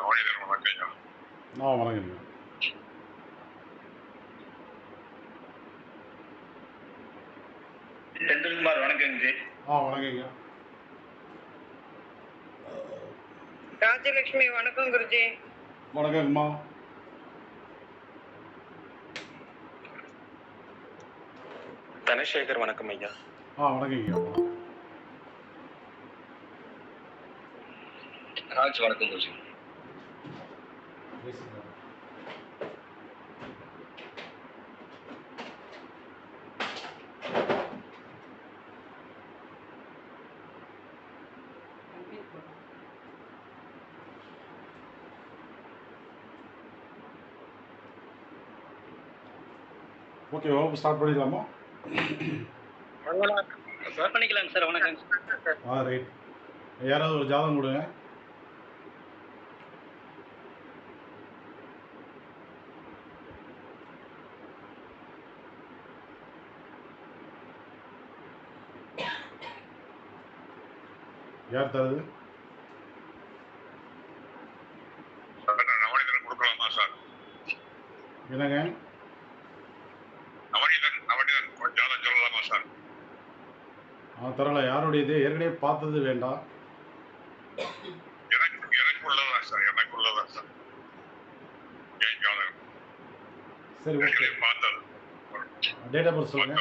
நவநீதன் வணக்கம் ஐயா. வணக்கங்க. செந்தில்குமார் வணக்கங்க. வணக்கங்க. ராஜலட்சுமி வணக்கம் குருஜி. வணக்கங்கம்மா. தனசேகர் வணக்கம் ஐயா. வணக்கங்க. ராஜ் வணக்கம் குருஜி. ஓகே, வகுப்பு ஸ்டார்ட் பண்ணிடலாமா? ஸ்டார்ட் பண்ணிக்கலாங்க சார். வணக்கம். ரைட். யாராவது ஒரு ஜாதகம் கொடுங்க. யார் தருது? நவநீதன் கொடுக்கலாமா சார்? என்னங்க? நவநீதன் ஜாதகம் சொல்லலாமா சார்? தரல. யாருடையது? ஏற்கனவே பார்த்தது வேண்டாம். எனக்கு உள்ளதான் சார். என் ஜாதகம். சரி, ஓகே. பார்த்தது. டேட் ஆஃப் பர்த் சொல்லுங்க.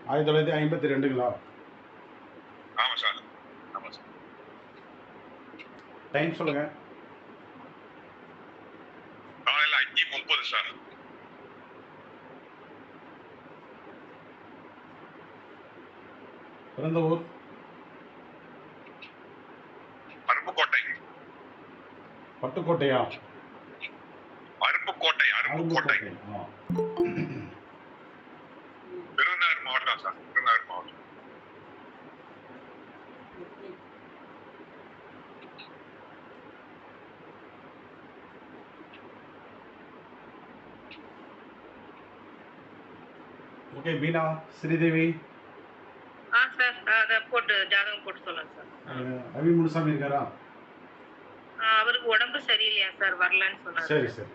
24/2/1952. 1952ங்களா? ஆமா சார். டைம் சொல்லுங்க. காலையில் 5:30 சார். பிறந்த ஊர்? அருப்புக்கோட்டை. பட்டுக்கோட்டையா? அருப்புக்கோட்டை. விருதுநகர் மாவட்டம் சார். விருதுநகர் மாவட்டம். ஓகே. பீனா ஸ்ரீதேவி சார் அதை போட்டு ஜாதகம் போட்டு சொல்லுங்க சார். அவி முனுசாமி இருக்காரா? அவருக்கு உடம்பு சரியில்லையா சார், வரலன்னு சொன்னார். சரி சரி.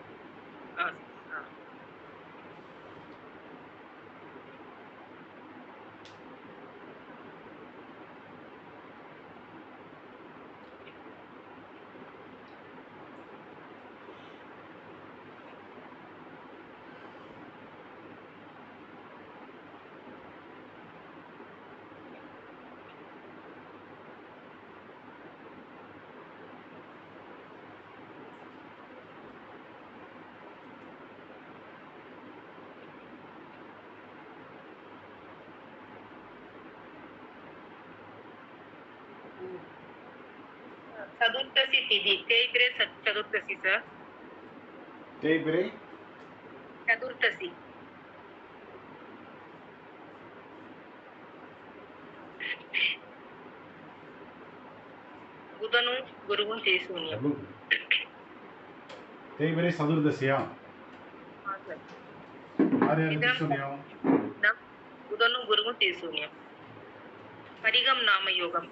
சதுர்த்தசி திதி தேய்பிரே சதுர்த்தசி சார். தேய்பிரே சதுர்த்தசி. புதனும் குருவும் தேசூன்யம். தேய்பிரே சதுர்தசியா? புதனும் குருவும் தேசூன்யம். பரிகம் நாம யோகம்.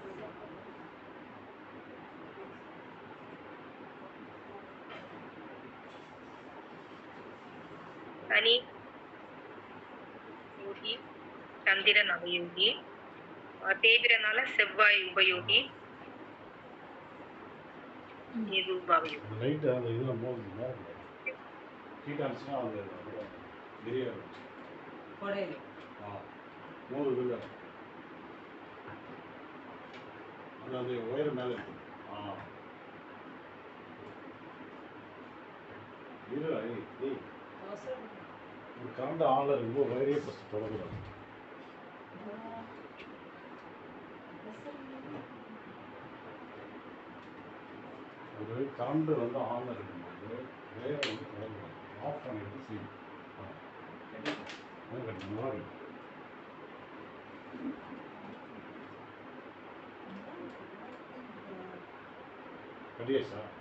சனி யோகி, சந்திரன் அவயோகி, தேய்பிரனால செவ்வாய் உபயோகி, இது உபயோகி. லைட் அந்த இதுல மோதுங்க. கீட்டான்ஸ்னா அது கிரியா கொடையில மோதுதுல அது உயரம் மேலே இருக்கு. ஒரு கரண்ட் ஆன்ல இருக்கும்போது வயரே ஃபஸ்ட் தொடங்குறாங்க. ஒரு கரண்ட் வந்து ஆன்ல இருக்கும்போது வயரை வந்து தொடங்குறாங்க. ஆஃப் பண்ணிட்டு செய்யும். கடியா சார்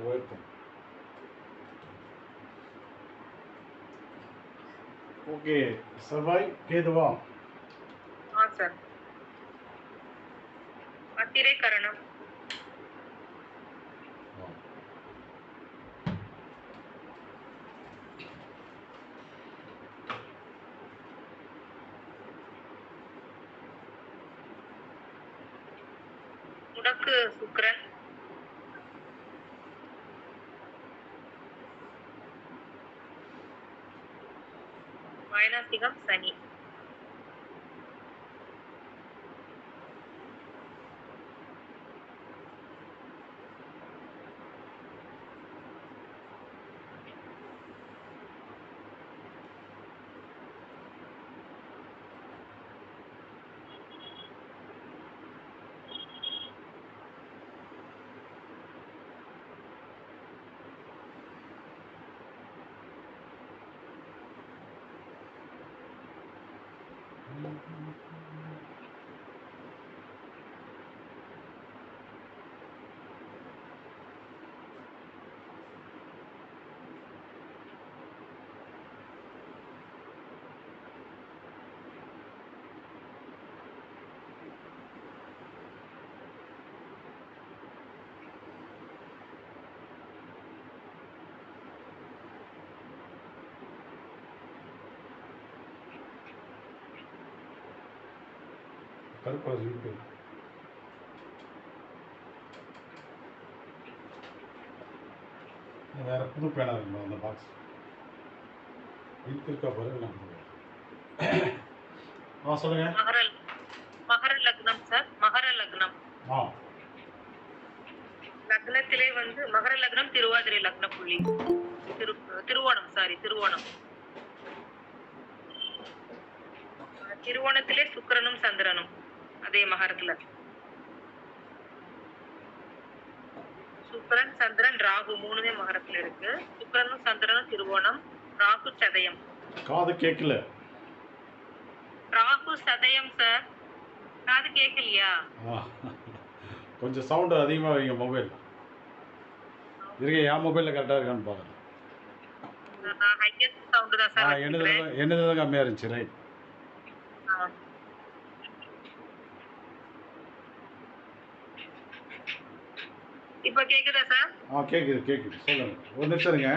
உயர்த்தும். ஓகே, செவ்வாய் கேதுவா? ஆ சார். அத்திரை கரணம். ஆ. முடக்கு சுக்கிரன். மைனாசிகம் சனி. கருப்பராஜ் இருக்கு. வேற புது பேனா இருக்குமா அந்த பாக்ஸ்? இருக்கா பாரு. சொல்லுங்க. மகர லக்னம் சார். மகர லக்னம். ஆ. லக்னத்திலே வந்து மகர லக்னம் திருவாதிரை லக்ன புள்ளி. திருவோணம் சாரி திருவோணம். திருவோணத்திலே சுக்கிரனும் சந்திரனும் அதே மகரத்துல. சுக்கிரன் சந்திரன் ராகு மூணுமே மகரத்துல இருக்கு. சுக்கிரனும் சந்திரனும் திருவோணம். ராகு சதயம். காது கேட்கல. ராகு சதயம் சார். காது கேட்கலையா? கொஞ்சம் சவுண்டு அதிகமாக வைங்க மொபைல். இருங்க, என் மொபைலில் கரெக்டாக இருக்கான்னு பார்க்குறேன். ஹையஸ்ட் சவுண்ட் தான் சார். என்னது தான் கம்மியாக இருந்துச்சு. ரைட். இப்போ கேக்குதா சார்? கேக்குது. சொல்லுங்க. ஒரு நிமிஷம் இருங்க.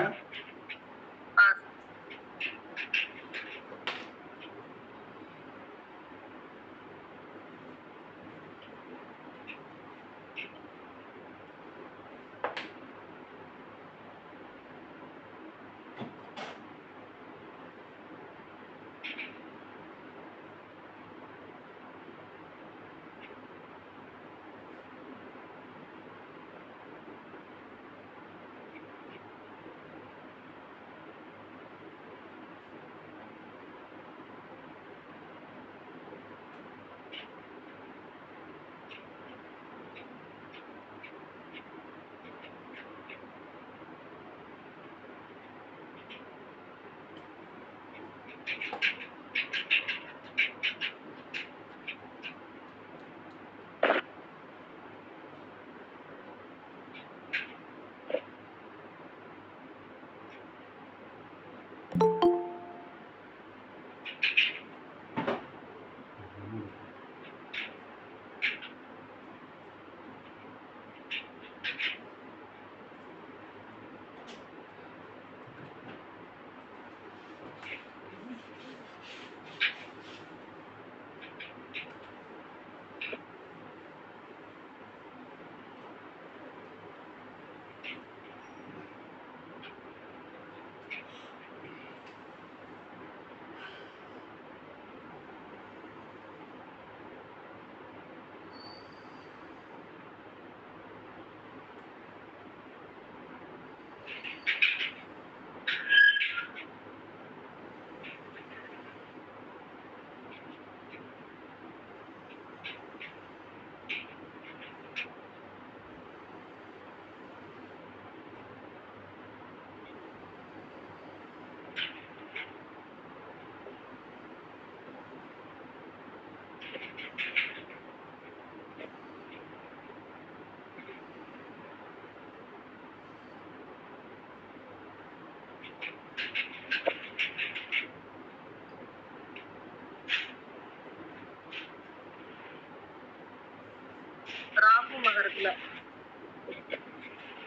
ராகு மகரத்துல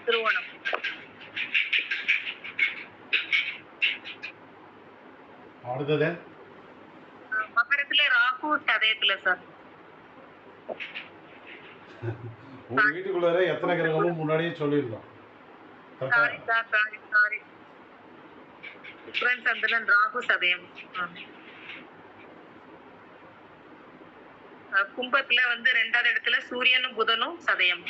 திருவோணம். அடுத்தது மகரத்துல ராகு சதயத்துல சார். உங்க வீட்டுக்குள்ளார எத்தனை கிரகமும் முன்னாடியே சொல்லியிருந்தோம். Sorry sir, sorry. சுக்கிரன் சந்திரன் ராகு சதயம். கும்பத்துல வந்து 2வது இடத்துல சூரியனும் புதனும் சதயம்.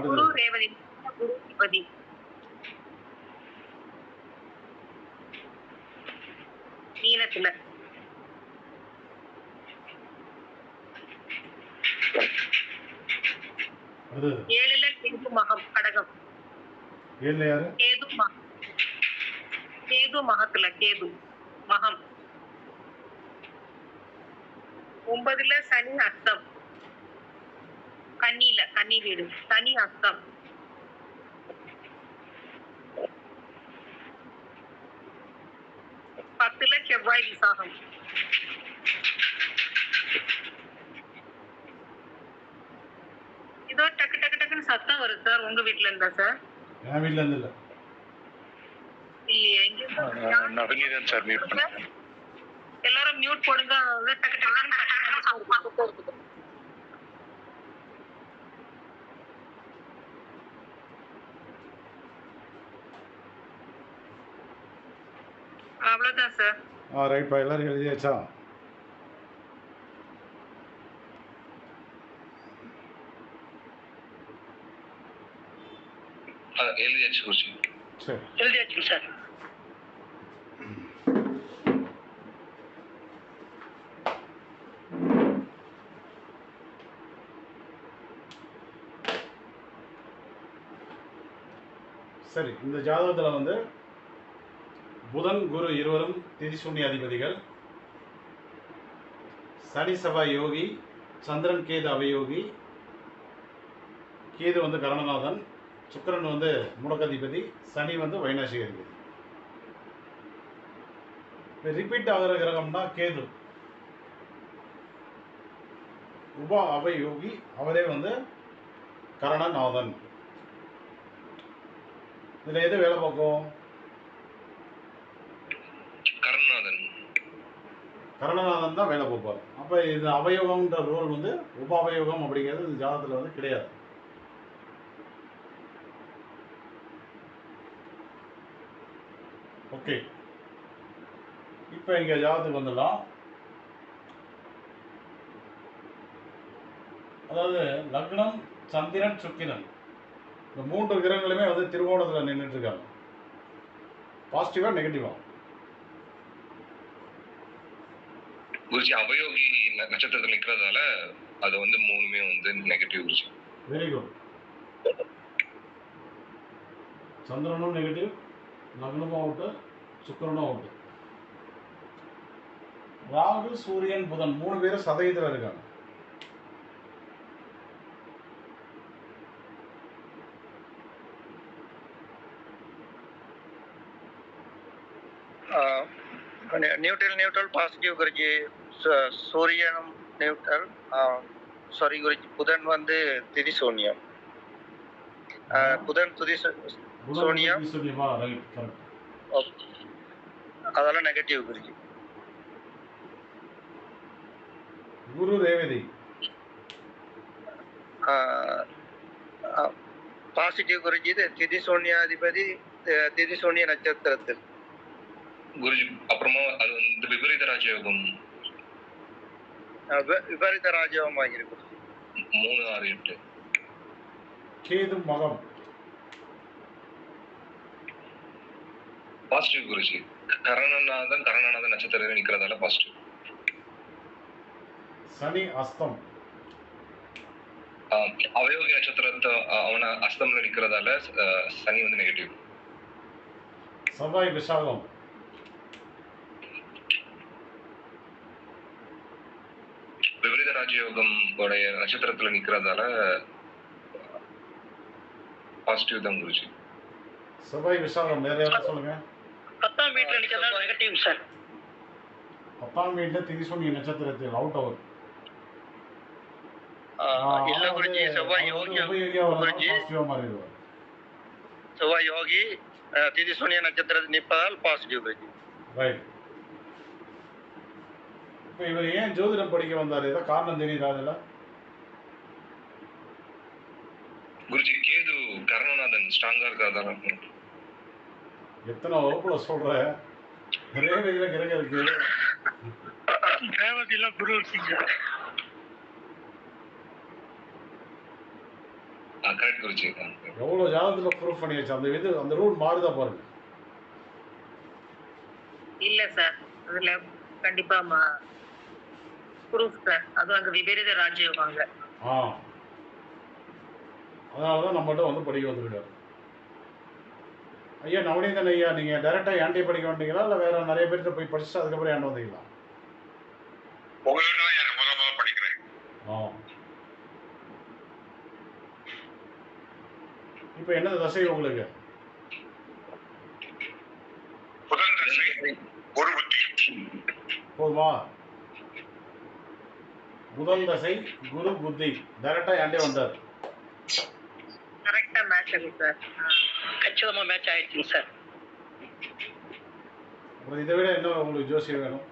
குரு ரேவதி, குரு அதிபதி. மீனத்துல அடுத்தது 7ல கேது மகம் கடகம். 7ல யாரு? கேது மகத்துல கேது மகம். 9ல சனி அஸ்தம் கன்னியில, கன்னி வீடு சனி அஸ்தம். 10ல செவ்வாய் விசாகம். இதோ டக்கு டக்கு டக்குன்னு சத்தம் வருது சார். உங்க வீட்ல இருந்தா சார்? என் வீட்ல இருந்து இல்ல. இல்லையா? நவநீதன் சார் மியூட் பண்ணுங்க. எல்லாரும் மியூட் போடுங்க. டக்கு டக்குன்னு சத்தம் வருது. அவ்வளவுதான் சார். ரைட்ப்பா, எல்லாரும் எழுதியாச்சா? எழுதியாச்சு குருஜி. சரி, எழுதியாச்சு சார். சரி. இந்த ஜாதகத்தில் வந்து புதன் குரு இருவரும் திதிசூன்ய அதிபதிகள். சனி செவ்வாய் யோகி, சந்திரன் கேது அவயோகி. கேது வந்து கரணநாதன், சுக்கிரன் வந்து முடக்கதிபதி, சனி வந்து வைநாசிக அதிபதி. ரிப்பீட் ஆகிற கிரகம்னா கேது. உப அவயோகி, அவரே வந்து கரணநாதன். இதில் எது வேலை பார்க்கும்? கரணநாதன் தான் வேலை பார்ப்பார். அப்போ இது அவயோகம்ன்ற ரோல் வந்து உப அவயோகம் அப்படிங்கிறது இந்த ஜாதகத்தில் வந்து கிடையாது. ஓகே, இப்போ இங்கே ஜாதகத்துக்கு வந்துடலாம். அதாவது லக்னம், சந்திரன், சுக்கிரன் இந்த 3 கிரகங்களுமே வந்து திருவோணத்தில் நின்றுட்டு இருக்காங்க. பாசிட்டிவா நெகட்டிவா? குருஜி அவயோகி நட்சத்திரத்தில் நிற்கிறதால அது வந்து 3மே வந்து நெகட்டிவ் குருஜி. Very good. சந்திரனும் நெகட்டிவ், லக்னமும் அவுட்டு, சுக்கிரனும் அவுட்டு. ராகு, சூரியன், புதன் 3 பேரும் சதவீதத்தில் இருக்காங்க. न्यूट्रल पॉजिटिव गुरुजी. सूर्यन न्यूट्रल. सॉरी गुरुजी, बुधन வந்து திதி சூன்யம். புதன் திதி சூன்யம். Right, correct. ஓகே, அதெல்லாம் நெகட்டிவ் குருஜி. குரு ரேவதி பாசிட்டிவ் குருஜி. திதி சூன்யாதிபதி திதி சூன்ய நட்சத்திரத்தில் குருஜி. அப்புறமா அது வந்து விபரீத ராஜயோகம். விபரீத ராஜயோகம் ஆகிருக்கு. 3, 6, 8. கேது மகம் பாசிட்டிவ் குருஜி. கரணநாதன் நட்சத்திரத்தில் நிற்கிறதால பாசிட்டிவ். சனி அஸ்தம். அவயோகி நட்சத்திரத்தை அவன அஸ்தம்ல நிற்கிறதால சனி வந்து நெகட்டிவ். செவ்வாய் விசாகம். விபரீத ராஜயோகம் உடைய நட்சத்திரத்துல நிக்கிறதால பாசிட்டிவ் தான் குருஜி. செவ்வாய் விசாகம் வேற யாராவது சொல்லுங்க. 10ஆம் வீட்டுல நிக்கிறதா நெகட்டிவ் சார். 10ஆம் வீட்டில் திரிசூன்ய நட்சத்திரத்தில் அவுட் அவர் இல்ல குருஜி, செவ்வாய் யோகி குருஜி, பாசிட்டிவா மாறிடுவார். செவ்வாய் யோகி திதிசூன்ய நட்சத்திரத்தில் நிற்பதால் பாசிட்டிவ் குருஜி. ரைட். இப்போ இவர் ஏன் ஜோதிடம் படிக்க வந்தார்? ஏதோ காரணம் தெரியுதா? அதில் குருஜி கேது கர்ணநாதன் ஸ்ட்ராங்கா இருக்காதான். எத்தனை வகுப்புல சொல்ற? ரேவதியில கிரகம் இருக்கு, ரேவதியில குரு இருக்கீங்க. கரெக்ட் குருஜி. எவ்வளவு ஜாதகத்துல ப்ரூஃப் பண்ணியாச்சு. அந்த ரூல் மாறுதா பாருங்க. இல்ல சார், அதுல கண்டிப்பா ப்ரூஃப் சார். அதுவும் அங்க விபரீத ராஜயோகம் அங்க. அதனாலதான் நம்மகிட்ட வந்து படிக்க வந்திருக்காரு. ஐயா நவநீதன் ஐயா, நீங்க டைரக்டா ஏன்டே படிக்க வந்தீங்களா இல்ல வேற நிறைய பேர்கிட்ட போய் படிச்சுட்டு அதுக்கப்புறம் ஏன்ட வந்தீங்களா? உங்கள்கிட்ட தான் எனக்கு முதல்ல படிக்கிறேன். இப்போ என்ன தசை உங்களுக்கு? புதன் தசை, குரு புத்தி. போதுமா? புதன் தசை குரு புத்தி டைரக்டா ஏன்டே வந்தார். கரெக்டா மேட்ச் ஆகுது சார். கச்சிதமா மேட்ச் ஆயிடுச்சுங்க சார். அப்புறம் இதை விட என்ன உங்களுக்கு ஜோசியம் வேணும்?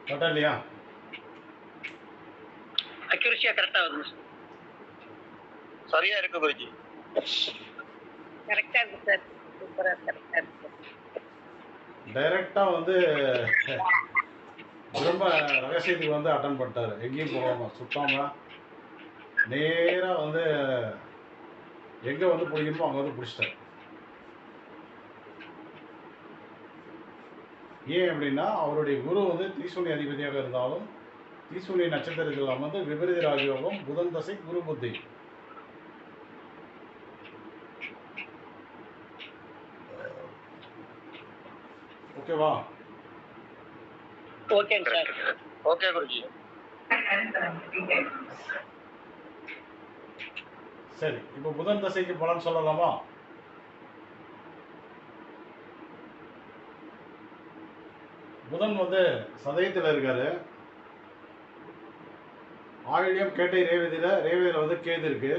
கரெக்டா இல்லையா? அக்யூரசியா கரெக்டா வருது. சரியா இருக்கு குருஜி. கரெக்டா இருக்கு சார். சூப்பரா கரெக்டா இருக்கு. டைரக்டா வந்து ரொம்ப ரகசியத்துக்கு வந்து அட்டன் பண்ணிட்டாரு. எங்கேயும் போகாம சுத்தாம நேரா வந்து எங்க வந்து பிடிக்கணுமோ அங்க வந்து பிடிச்சிட்டாரு. ஏன் அப்படின்னா அவருடைய குரு வந்து திரிசூன்ய அதிபதியாக இருந்தாலும் திரிசூன்ய நட்சத்திரத்தில் வந்து விபரீத ராஜயோகம், புதன் தசை, குரு புத்தி. ஓகேவா? ஓகேங்க சார். ஓகே குருஜி. சரி, இப்போ புதன் தசைக்கு பலன் சொல்லலாமா? புதன் வந்து சதயத்தில் இருக்காரு. ஆயில்யம் கேட்டை ரேவதியில வந்து கேது இருக்கு.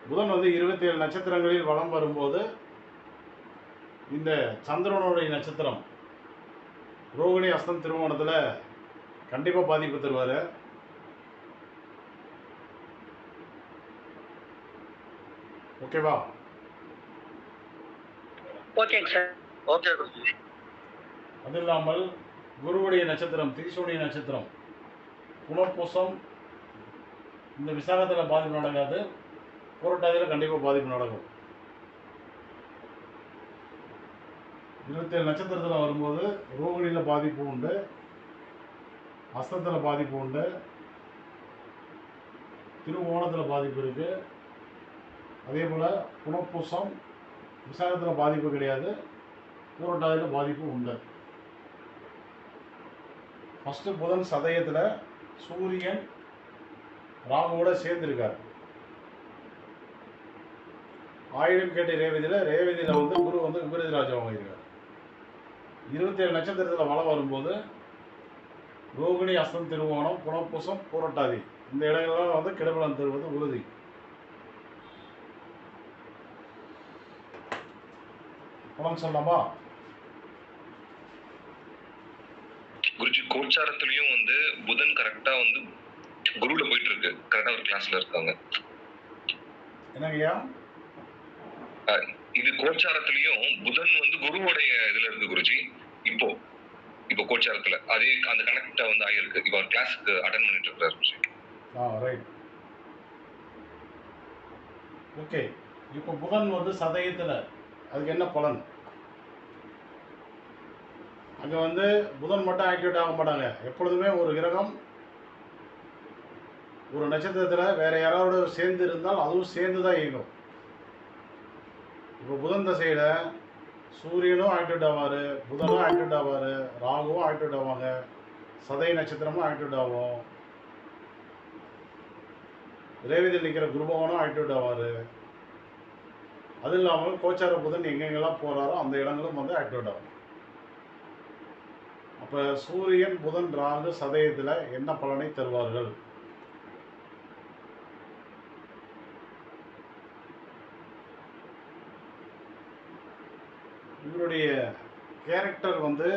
புதன் வந்து 27 நட்சத்திரங்களில் வலம் வரும்போது இந்த சந்திரனுடைய நட்சத்திரம் ரோகிணி அஸ்தம் திருவோணத்துல கண்டிப்பா பாதிப்பு தருவாரு. ஓகேவா? ஓகேங்க சார். ஓகே குருஜி. அது இல்லாமல் குருவுடைய நட்சத்திரம் திரிசூனிய நட்சத்திரம் புனர்பூசம் இந்த விசாகத்தில் பாதிப்பு நடக்காது, புரட்டாதியில் கண்டிப்பாக பாதிப்பு நடக்கும். 27 நட்சத்திரத்தில் வரும்போது ரோகிணியில் பாதிப்பு உண்டு, அஸ்தத்தில் பாதிப்பு உண்டு, திருவோணத்தில் பாதிப்பு இருக்கு. அதே போல் புனர்பூசம் விசாகத்தில் பாதிப்பு கிடையாது, பூரட்டாதியில் பாதிப்பு உண்டு. ஃபஸ்ட்டு புதன் சதயத்தில் சூரியன் ராகுவோட சேர்ந்துருக்கார். ஆயிரம் கேட்ட ரேவதியில் வந்து குரு வந்து விபரீத ராஜாவாக இருக்கார். 27 நட்சத்திரத்தில் வளம் வரும்போது ரோகிணி அஸ்தம் திருவோணம் புனர்பூசம் பூரட்டாதி இந்த இடங்கள்லாம் வந்து கெடுபலன் தருவது உறுதி. பலன் சொல்லலாமா? குருஜி கோச்சாரத்திலயும் வந்து புதன் கரெக்டா வந்து குருல போயிட்டு இருக்கு. கரெக்டா ஒரு கிளாஸ்ல இருக்காங்க. என்னங்கய்யா? இது கோச்சாரத்திலயும் புதன் வந்து குருவோடைய இதுல இருக்கு குருஜி. இப்போ கோச்சாரத்துல அதே அந்த கனெக்ட் வந்து ஆகிருக்கு. இப்போ கிளாஸ்க்கு அட்டெண்ட் பண்ணிட்டு இருக்காரு குருஜி. ரைட். ஓகே. இப்போ புதன் வந்து சதயத்துல அதுக்கு என்ன பலன்? அங்கே வந்து புதன் மட்டும் ஆக்டிவேட் ஆக மாட்டாங்க. எப்பொழுதுமே ஒரு கிரகம் ஒரு நட்சத்திரத்தில் வேற யாராவது சேர்ந்து இருந்தால் அதுவும் சேர்ந்து தான் இயங்கும். இப்போ புதன் தசையில் சூரியனும் ஆக்டிவேட் ஆவார், புதனும் ஆக்டிவேட் ஆவார், ராகுவும் ஆக்டிவேட் ஆவாங்க, சதய நட்சத்திரமும் ஆக்டிவேட் ஆகும், ரேவதியில் நிற்கிற குருபவனும் ஆக்டிவேட் ஆவார். அது இல்லாமல் கோச்சார புதன் எங்கெங்கெல்லாம் போகிறாரோ அந்த இடங்களும் வந்து ஆக்டிவேட் ஆகும். அப்போ சூரியன் புதன் ராகு சதயத்தில் என்ன பலனை தருவார்கள்? இவருடைய கேரக்டர் வந்து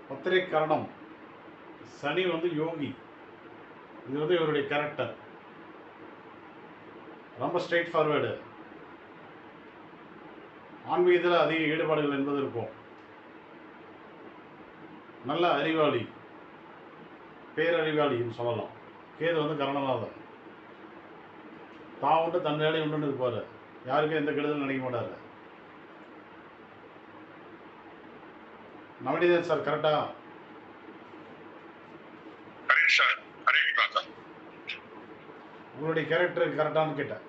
பத்திரை கரணம், சனி வந்து யோகி. இது வந்து இவருடைய கேரக்டர். ரொம்ப ஸ்ட்ரெயிட் ஃபார்வேர்டு, ஆன்மீகத்தில் அதிக ஈடுபாடுகள் என்பது இருக்கும். நல்ல அறிவாளி, பேரறிவாளின்னு சொல்லலாம். கேது வந்து கரணநாதன், தான் உண்டு தன் வேலை உண்டுன்னு இருப்பார், யாருக்கும் எந்த கெடுதலும் நினைக்க மாட்டார். நவநீதன் சார் கரெக்டா? கரெக்ட் சார், கரெக்ட் தான் சார். உங்களுடைய கேரக்டர் கரெக்டானு கேட்டேன்.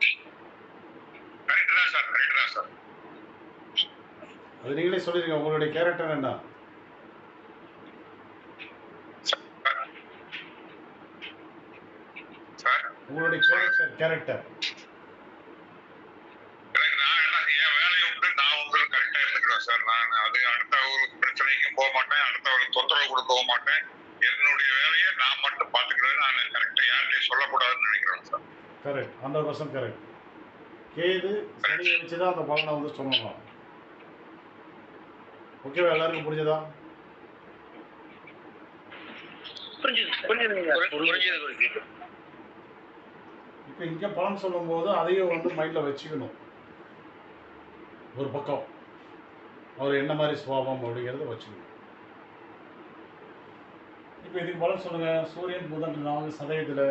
கரெக்ட் தான் சார், கரெக்ட் தான் சார். அது நீங்களே சொல்லிருங்க, உங்களுடைய கேரக்டர் என்ன? சார் உங்களுடைய கேரக்டர் எனக்கு நான் என்ன என் வேலையை உண்டு, நான் உண்டு கரெக்டா இருந்துக்கிறேன் சார். நான் அது அடுத்தவங்களுக்கு பிரச்சனைக்கும் போக மாட்டேன், அடுத்தவங்களுக்கு தொந்தரவு கொடுக்கவும் மாட்டேன். என்னுடைய வேலையை நான் மட்டும் பார்த்துக்கிறேன். நான் கரெக்டா யார்கிட்டையும் சொல்லக்கூடாதுன்னு நினைக்கிறேன் சார். Correct, 100% correct. கேது சனியை வச்சு தான் அந்த பலனை வந்து சொல்லணும். ஓகேவா? எல்லாருக்கும் புரிஞ்சதா? புரிஞ்சுது. இப்போ இங்கே பலன் சொல்லும்போது அதையும் வந்து மைண்டில் வச்சுக்கணும். ஒரு பக்கம் அவர் என்ன மாதிரி சுபாவம் அப்படிங்கிறத வச்சுக்கணும். இப்போ இதுக்கு பலன் சொல்லுங்க. சூரியன் புதன் ராகு சதயத்தில்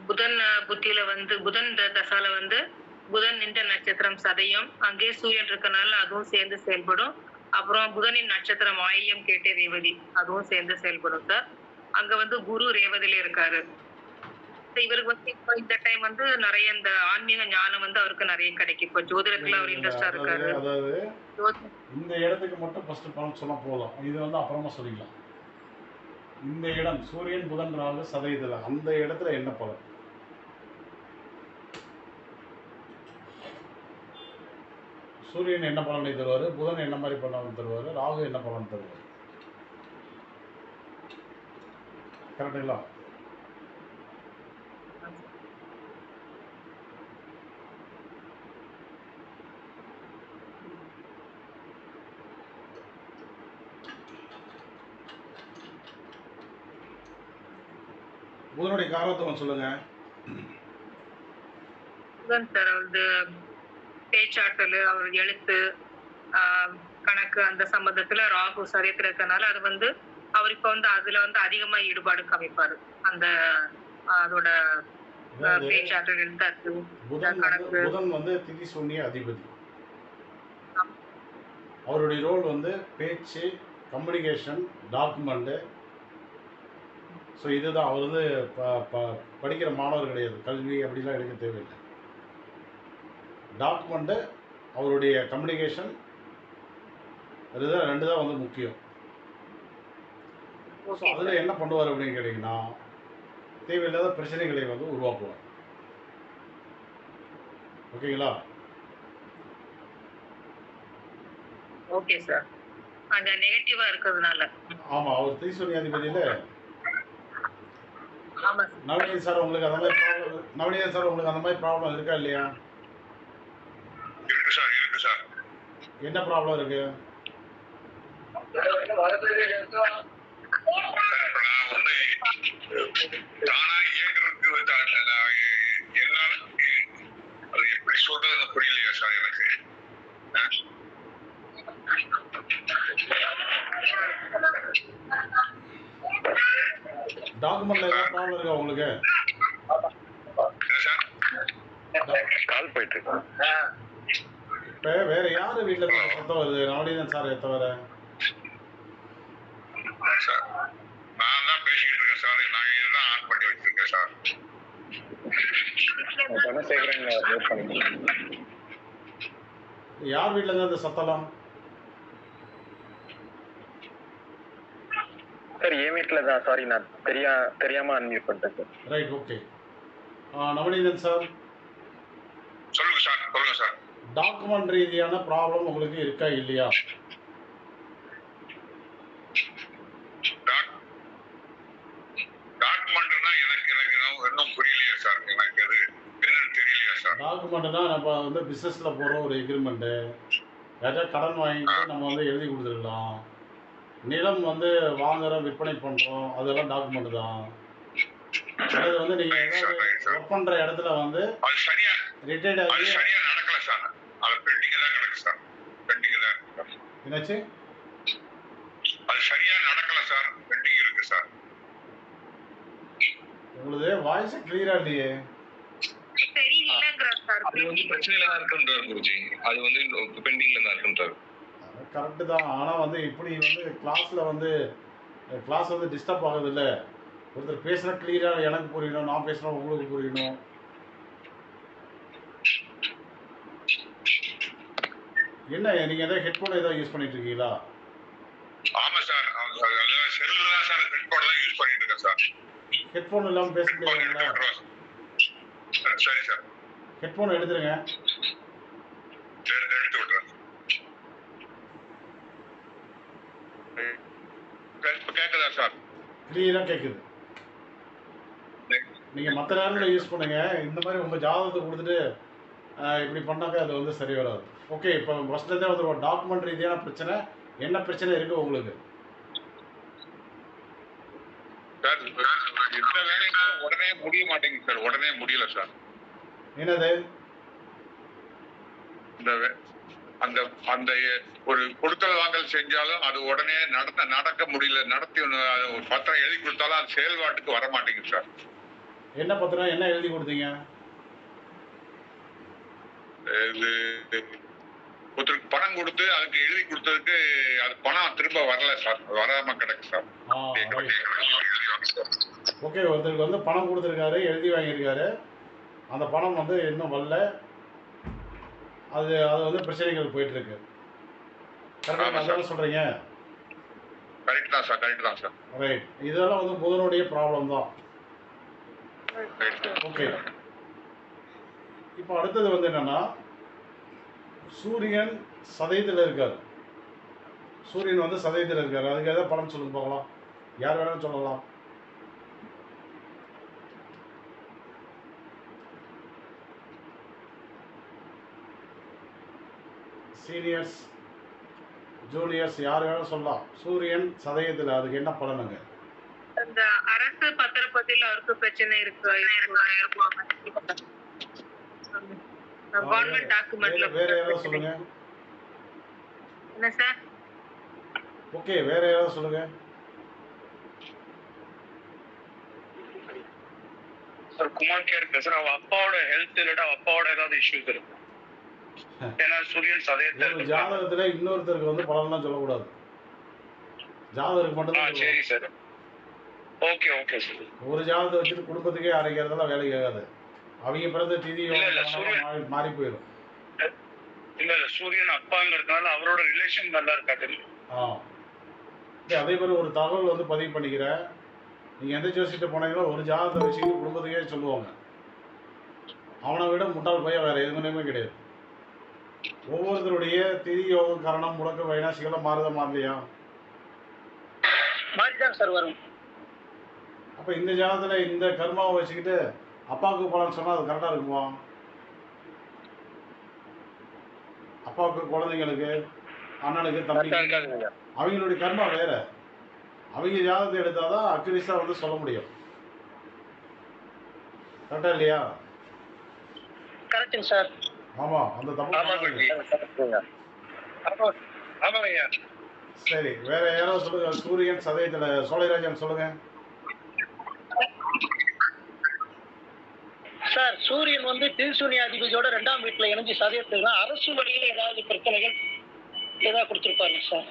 புதன் புத்தியில வந்து புதன் தசால வந்து புதன் நின்ற நட்சத்திரம் சதயம், அங்கே சூரியன் இருக்கனால அதுவும் சேர்ந்து செயல்படும். அப்புறம் புதனின் நட்சத்திரம் ஆயில்யம் கேட்டே ரேவதி, அதுவும் சேர்ந்து செயல்படும் சார். அங்க வந்து குரு ரேவதியில இருக்காரு. இவருக்கு வந்து இப்போ இந்த டைம் வந்து நிறைய இந்த ஆன்மீக ஞானம் வந்து அவருக்கு நிறைய கிடைக்கும். இப்போ ஜோதிடத்துல அவர் இன்ட்ரெஸ்டா இருக்காரு. அதாவது இந்த இடத்துக்கு மட்டும் ஃபர்ஸ்ட் பலன் சொன்னா போதும், இது வந்து அப்புறமா சொல்லிக்கலாம். இந்த இடம் சூரியன் புதன் ராகு சதயத்தில் அந்த இடத்துல என்ன பலன்? சூரியன் என்ன பலனை தருவார், புதன் என்ன மாதிரி பலன் தருவார், ராகு என்ன பலன் தருவார்? கரெக்டுங்களா? புதனுடைய காரத்துவம் சொல்லுங்க. புதன் சார் வந்து பேச்சாற்றல், அவர் எழுத்து, கணக்கு அந்த சம்பந்தத்துல ராகு சரியத்துல இருக்கனால அது வந்து அவர் இப்ப வந்து அதுல வந்து அதிகமா ஈடுபாடு காமிப்பாரு. அந்த அதோட பேச்சாற்றல், எழுத்தாற்று, கணக்கு. புதன் வந்து திதி சூன்ய அதிபதி. அவருடைய ரோல் வந்து பேச்சு, கம்யூனிகேஷன், டாக்குமெண்ட். ஸோ இதுதான் அவர் வந்து படிக்கிற மாணவர் கிடையாது, கல்வி அப்படிலாம் எடுக்க தேவையில்லை. டாக்குமெண்ட்டு, அவருடைய கம்யூனிகேஷன், அதுதான் ரெண்டு தான் வந்து முக்கியம். ஸோ அதில் என்ன பண்ணுவார் அப்படின்னு கேட்டிங்கன்னா, தேவையில்லாத பிரச்சனைகளை வந்து உருவாக்குவார். ஓகேங்களா? Okay sir. அங்க நெகட்டிவா இருக்கிறதுனால. ஆமாம், அவர் திரிசூன்யாதிபதியில். ஆமா சார். நவநீதன் சார் உங்களுக்கு அந்த மாதிரி ப்ராப்ளம், நவநீதன் சார் உங்களுக்கு அந்த மாதிரி ப்ராப்ளம் இருக்கா இல்லையா? இருக்கு சார், இருக்கு சார். என்ன ப்ராப்ளம் இருக்கு? நான் ஒண்ணு தானா இயங்குறதுக்கு என்னால அது எப்படி சொல்றது புரியலையா சார் எனக்கு. டாக்குமெண்ட்ல ஏதாவது ப்ராப்ளம் இருக்கா உங்களுக்கு? சார் கால் போயிட்டு இருக்கு. இப்போ வேற யார் வீட்டில் இருந்து சத்தம் வருது? நவநீதன் சார் தவிர சார் நான் தான் பேசிக்கிட்டு இருக்கேன் சார். நான் இதுதான் ஆன் பண்ணி வச்சிருக்கேன் சார். யார் வீட்டில் இருந்து அந்த சத்தம்லாம்? சார் என் வீட்டில் தான். சாரி, நான் தெரியாம அன்மியூட் பண்ணிட்டேன் sir. Right, okay. Navaneethan sir, சொல்லுங்க சார். சொல்லுங்க சார். டாக்குமெண்ட் ரீதியான ப்ராப்ளம் உங்களுக்கு இருக்கா இல்லையா? டாக்குமெண்ட்னா எனக்கு இன்னும் புரியலையா சார்? எனக்கு அது என்னன்னு தெரியலையா சார்? டாக்குமெண்ட்னா நம்ம வந்து பிஸ்னஸில் போகிற ஒரு எக்ரிமெண்ட்டு, யாராவது கடன் வாங்கிட்டு நம்ம வந்து எழுதி கொடுத்துருக்கலாம். நிலம் வந்து வாங்குறோம், விற்பனை பண்ணுறோம், அதெல்லாம் டாக்குமெண்ட் தான். அது வந்து நீங்கள் ஏதாவது ஒர்க் பண்ணுற இடத்துல வந்து அது சரியா ரிட்டையர்ட் அது ஆகி சரியா நடக்கல சார். அது பெண்டிங் தான் கிடக்கு சார். பெண்டிங் தான் இருக்கு சார். என்னாச்சு? அது சரியா நடக்கல சார். பெண்டிங் இருக்கு சார். உங்களுது வாய்ஸ் கிளியரா இல்லையே. சரியில்லைங்கிறார் சார். அது வந்து பிரச்சனையில தான் இருக்குன்றார் குருஜி. அது வந்து பெண்டிங்ல தான் இருக்குன்றார். கரெக்டு தான். ஆனால் வந்து இப்படி வந்து கிளாஸ் வந்து டிஸ்டர்ப் ஆகுது இல்லை. ஒருத்தர் பேசுனா கிளியராக எனக்கு புரியணும், நான் பேசுனா உங்களுக்கு புரியணும். என்ன நீங்கள் எதாவது ஹெட்ஃபோன் ஏதாவது யூஸ் பண்ணிட்டு இருக்கீங்களா? ஆமா சார். செல்லுல தான் சார் ஹெட்போன் தான் யூஸ் பண்ணிட்டு இருக்கேன் சார். ஹெட்ஃபோன் இல்லாமல் பேச ஹெட்போன் முடியாதுங்களா? எடுத்து விட்டுருவேன். சரி சார். ஹெட்ஃபோன் எடுத்துருங்க. எடுத்து விட்டுறேன். இப்ப கேக்குதா சார்? கிளியராக கேட்குது. நீங்கள் மற்ற நேரத்தில் யூஸ் பண்ணுங்க. இந்த மாதிரி உங்கள் ஜாதகத்தை கொடுத்துட்டு இப்படி பண்ணாக்க அது வந்து சரி வராது. ஓகே, இப்போ ஃபஸ்ட்லேருந்தே வந்து ஒரு டாக்குமெண்ட் ரீதியான பிரச்சனை. என்ன பிரச்சனை இருக்குது உங்களுக்கு? சார் இந்த வேலையும் உடனே முடிய மாட்டேங்குது சார். உடனே முடியல சார். என்னது? அந்த அந்த ஒரு கொடுக்கல் வாங்கல் செஞ்சாலும் அது உடனே நடக்க முடியல. நடத்தி ஒரு பத்திரம் எழுதி கொடுத்தாலும் அது செயல்பாட்டுக்கு வர மாட்டேங்குது சார். என்ன பத்திரம்? என்ன எழுதி கொடுத்தீங்க? இது ஒருத்தருக்கு பணம் கொடுத்து அதுக்கு எழுதி கொடுத்ததுக்கு அது பணம் திரும்ப வரல சார். வராம கிடக்கு சார். ஓகே, ஒருத்தருக்கு வந்து பணம் கொடுத்துருக்காரு, எழுதி வாங்கியிருக்காரு. அந்த பணம் வந்து இன்னும் வரல. அது வந்து பிரச்சனைகள் போயிட்டுருக்கு. கரெக்டாக அதான் சொல்கிறீங்க? கரெக்ட் தான் சார். கரெக்ட் தான் சார். ரைட். இதெல்லாம் வந்து புதனுடைய ப்ராப்ளம் தான். ஓகே, இப்போ அடுத்தது வந்து என்னன்னா, சூரியன் சதயத்தில் இருக்கார். சூரியன் வந்து சதயத்தில் இருக்கார். அதுக்கு எதாவது பலன் சொல்லுங்க பார்க்கலாம். யார் வேணாலும் சொல்லலாம். சீனியர்ஸ், ஜூனியர்ஸ் யார் வேணாலும் சொல்லலாம். சூரியன் சதயத்தில், அதுக்கு என்ன பலனுங்க? இந்த அரசு பத்திரப்பதில் அவருக்கு பிரச்சனை இருக்கு. கவர்மெண்ட் டாக்குமெண்ட்ல வேற யாராவது சொல்லுங்க. என்ன சார்? ஓகே, வேற யாராவது சொல்லுங்க. சார் குமார் கேர் பேசுறேன். அவன் அப்பாவோட ஹெல்த் ரிலேட்டா அப்பாவோட ஏதாவது இஷ்யூஸ் இருக்கு? ஏன்னா சூரியன் சதயத்துல ஜாதகத்துல இன்னொருத்தருக்கு வந்து பலன்லாம் சொல்லக்கூடாது. ஜாதகருக்கு மட்டும் தான். சரி சார். Okay okay sir. ஒரு ஜாதகத்தை வச்சுட்டு குடும்பத்துக்கே அரைக்கிறதெல்லாம் வேலை கேட்காது. அவங்க பிறந்த திதி மாறி போயிடும். இல்ல சூரியன் அப்பாங்கிறதுனால அவரோட ரிலேஷன் நல்லா இருக்காது. அதே மாதிரி ஒரு தகவல் வந்து பதிவு பண்ணிக்கிறேன். நீங்க எந்த ஜோசிட்டு போனீங்களோ ஒரு ஜாதகத்தை வச்சுக்கிட்டு குடும்பத்துக்கே சொல்லுவாங்க. அவனை விட முட்டாள் பையன் வேற எதுவுமே கிடையாது. ஒவ்வொருத்தருடைய திதி யோகம் கரணம் முடக்க வைனாசிகளாம் மாறலையா? மாறிதான் சார் வரும். அப்ப இந்த ஜாதகத்துல இந்த கர்மாவை வச்சுக்கிட்டு அப்பாவுக்கு பலன் சொன்னா அது கரெக்டா இருக்குமா? அப்பாவுக்கு, குழந்தைங்களுக்கு, அண்ணனுக்கு, தம்பிக்கு அவங்களுடைய கர்மா வேற. அவங்க ஜாதகத்தை எடுத்தாதான் அக்யூரேட்டா வந்து சொல்ல முடியும். கரெக்டா இல்லையா? கரெக்டுங்க சார். ஆமா, அந்த தப்பு. சரி, வேற யாராவது சொல்லுங்க. சூரியன் சதயத்துல சோழராஜன் சொல்லுங்க. சார் சூரியன் வந்து திரிசூன்யாதிபதியோட 2ஆம் வீட்டுல இணைஞ்சு சதயத்துக்கு அரசு வழியில ஏதாவது பிரச்சனைகள் ஏதாவது கொடுத்துருப்பாருங்க சார்.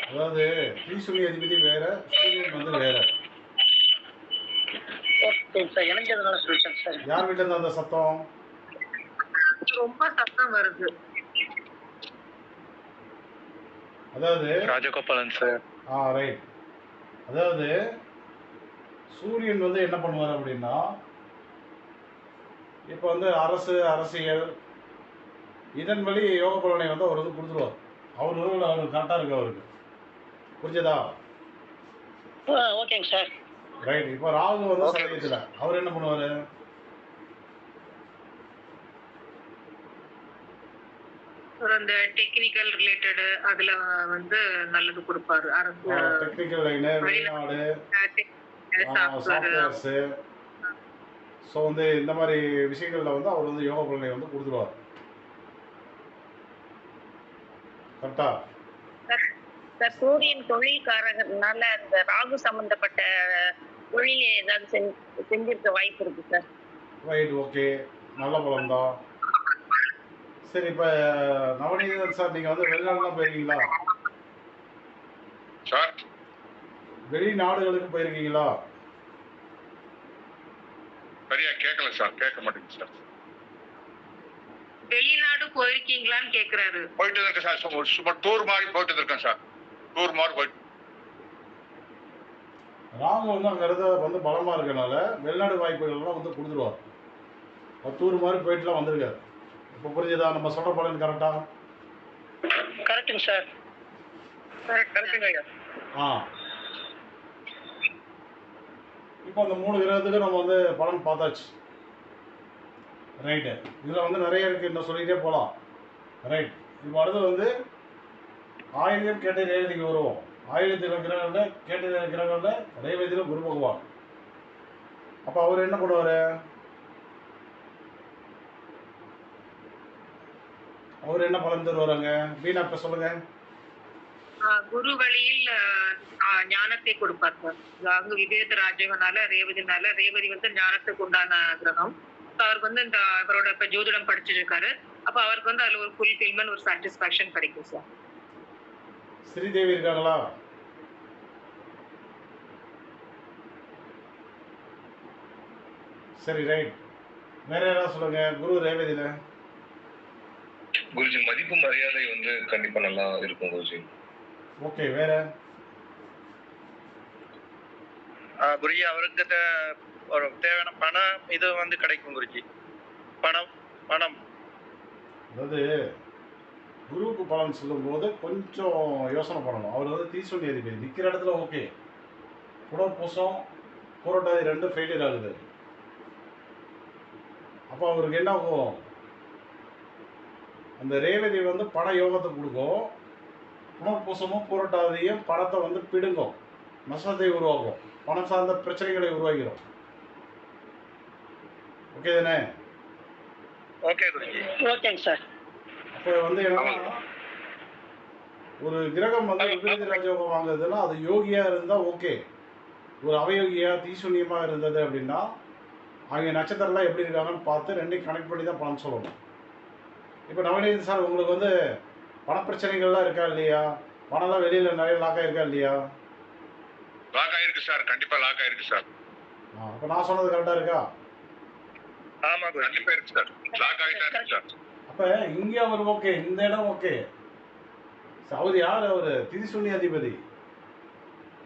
அதாவது திரிசூனி அதிபதி வேற, சூரியன் வந்து வேற. ஓகே சார், இணைஞ்சதுனால சொல்லிட்டேன் சார். யார் வீட்டுல இருந்து அந்த சத்தம்? ரொம்ப சத்தம் வருது. அதாவது ராஜகோபாலன் சார். ரைட். அதாவது சூரியன் வந்து என்ன பண்ணுவார் அப்படின்னா, இப்போ வந்து அரசியல் இதன் வழி யோக பலனை வந்து அவர் வந்து கொடுத்துருவார். அவர் கரெக்டாக இருக்கு அவருக்கு. புரிஞ்சதா? ஓகேங்க சார். ரைட். இப்போ ராகு வந்து சதயத்தில் அவர் என்ன பண்ணுவார்? அந்த டெக்னிக்கல் ரிலேட்டட் அதுல வந்து நல்லது கொடுப்பாரு. அரசு டெக்னிக்கல் லைனு, வெளிநாடு, சாஃப்ட்வேர்ஸு, ஸோ வந்து இந்த மாதிரி விஷயங்களில் வந்து அவர் வந்து யோக பலனை வந்து கொடுத்துருவார். கரெக்டா? சார் சூரியன் தொழில்காரங்கனால அந்த ராகு சம்பந்தப்பட்ட தொழில் ஏதாவது செஞ்சிருக்க வாய்ப்பு இருக்கு சார். ரைட், ஓகே, நல்ல பலம் தான். சரி, இப்போ நவநீதன் சார், நீங்கள் வந்து வெளிநாடுலாம் போயிருக்கீங்களா? சார் வெளிநாடுகளுக்கு போயிருக்கீங்களா? சரியா கேட்கல சார், கேட்க மாட்டேங்குது சார். வெளிநாடு போயிருக்கீங்களான்னு கேக்குறாரு. போயிட்டு இருக்கேன் சார், சும்மா டூர் மாதிரி போயிட்டு இருக்கேன் சார். டூர் மாதிரி போயிட்டு ராகு வந்து அங்கே இருந்த வந்து பலமாக இருக்கனால வெளிநாடு வாய்ப்புகள்லாம் வந்து கொடுத்துருவார். டூர் மாதிரி போயிட்டுலாம் வந்திருக்காரு. இப்போ புரிஞ்சுதா நம்ம சொல்கிற பலன் கரெக்டா? கரெக்டுங்க சார். கரெக்டுங்க ஐயா. இப்போ அந்த 3 கிரகத்துக்கு நம்ம வந்து பலன் பார்த்தாச்சு. ரைட்டு. இதில் வந்து நிறைய இருக்குது, இன்னும் சொல்லிக்கிட்டே போகலாம். ரைட். இப்போ அடுத்து வந்து ஆயில்யம் கேட்ட ரேவதிக்கு வருவோம். ஆயிரத்தில் கிரகங்களில் கேட்ட கிரகங்களில் ரேவதியில் குரு பகவான். அப்போ அவர் என்ன பண்ணுவார்? அவர் என்ன பலன் தருவாருங்க? வீணா இப்போ சொல்லுங்க. குரு வழியில் ஞானத்தை கொடுப்பார் சார். அங்கு விவேக ராஜகனால ரேவதி வந்து ஞானத்துக்கு உண்டான கிரகம். அவருக்கு வந்து இந்த அவரோட இப்ப ஜோதிடம் படிச்சுட்டு இருக்காரு. அப்ப அவருக்கு வந்து அதுல ஒரு ஃபுல்ஃபில்மென்ட், ஒரு சாட்டிஸ்பாக்சன் கிடைக்கும் சார். ஸ்ரீதேவி இருக்காங்களா? சரி, ரைட். வேற யாராவது சொல்லுங்க. குரு ரேவதியில குருஜி மதிப்பு மரியாதை வந்து கண்டிப்பா நல்லா இருக்கும் குருஜி. ஓகே, வேற? குருஜி அவருக்கு ஒரு தேவையான பணம் இது வந்து கிடைக்கும் குருஜி. பணம் அதாவது குருவுக்கு பலன் சொல்லும்போது கொஞ்சம் யோசனை பண்ணணும். அவர் வந்து தீசூனி அதிபதி நிற்கிற இடத்துல ஓகே. புனர்பூசம் பூரட்டாதி 2 ஃபெயிலியர் ஆகுது. அப்போ அவருக்கு என்ன ஆகும்? அந்த ரேவதி வந்து பண யோகத்தை கொடுக்கும். புனர்பூசமும் பூரட்டாதியும் பணத்தை வந்து பிடுங்கும், நஷ்டத்தை உருவாக்கும், பணம் சார்ந்த பிரச்சனைகளை உருவாக்கிறோம். ஓகே தானே? ஓகே குருஜி. ஓகேங்க சார். அப்போ வந்து என்னன்னா, ஒரு கிரகம் வந்து விபரீத ராஜயோகம் வாங்குறதுன்னா அது யோகியா இருந்தா ஓகே. ஒரு அவயோகியா தீசூன்யமா இருந்தது அப்படின்னா அவங்க நட்சத்திரம்லாம் எப்படி இருக்காங்கன்னு பார்த்து 2ஐயும் கனெக்ட் பண்ணி தான் பலன் சொல்லணும். இப்போ நவநீதன் சார், உங்களுக்கு வந்து பணப்பிரச்சனைகள்லாம் இருக்கா இல்லையா? பணம்லாம் வெளியில் நிறைய லாக் ஆயிருக்கா இல்லையா? லாக் ஆயிருக்கு சார், கண்டிப்பா லாக் ஆயிருக்கு சார். அப்போ நான் சொன்னது கரெக்டாக இருக்கா? ஆமா குருஜி. கண்டிப்பா இருக்கு சார், லாக் ஆகிட்டா இருக்கு சார். அப்போ இங்கே அவர் ஓகே, இந்த இடம் ஓகே. அவர் யார்? அவர் திரிசூனி அதிபதி.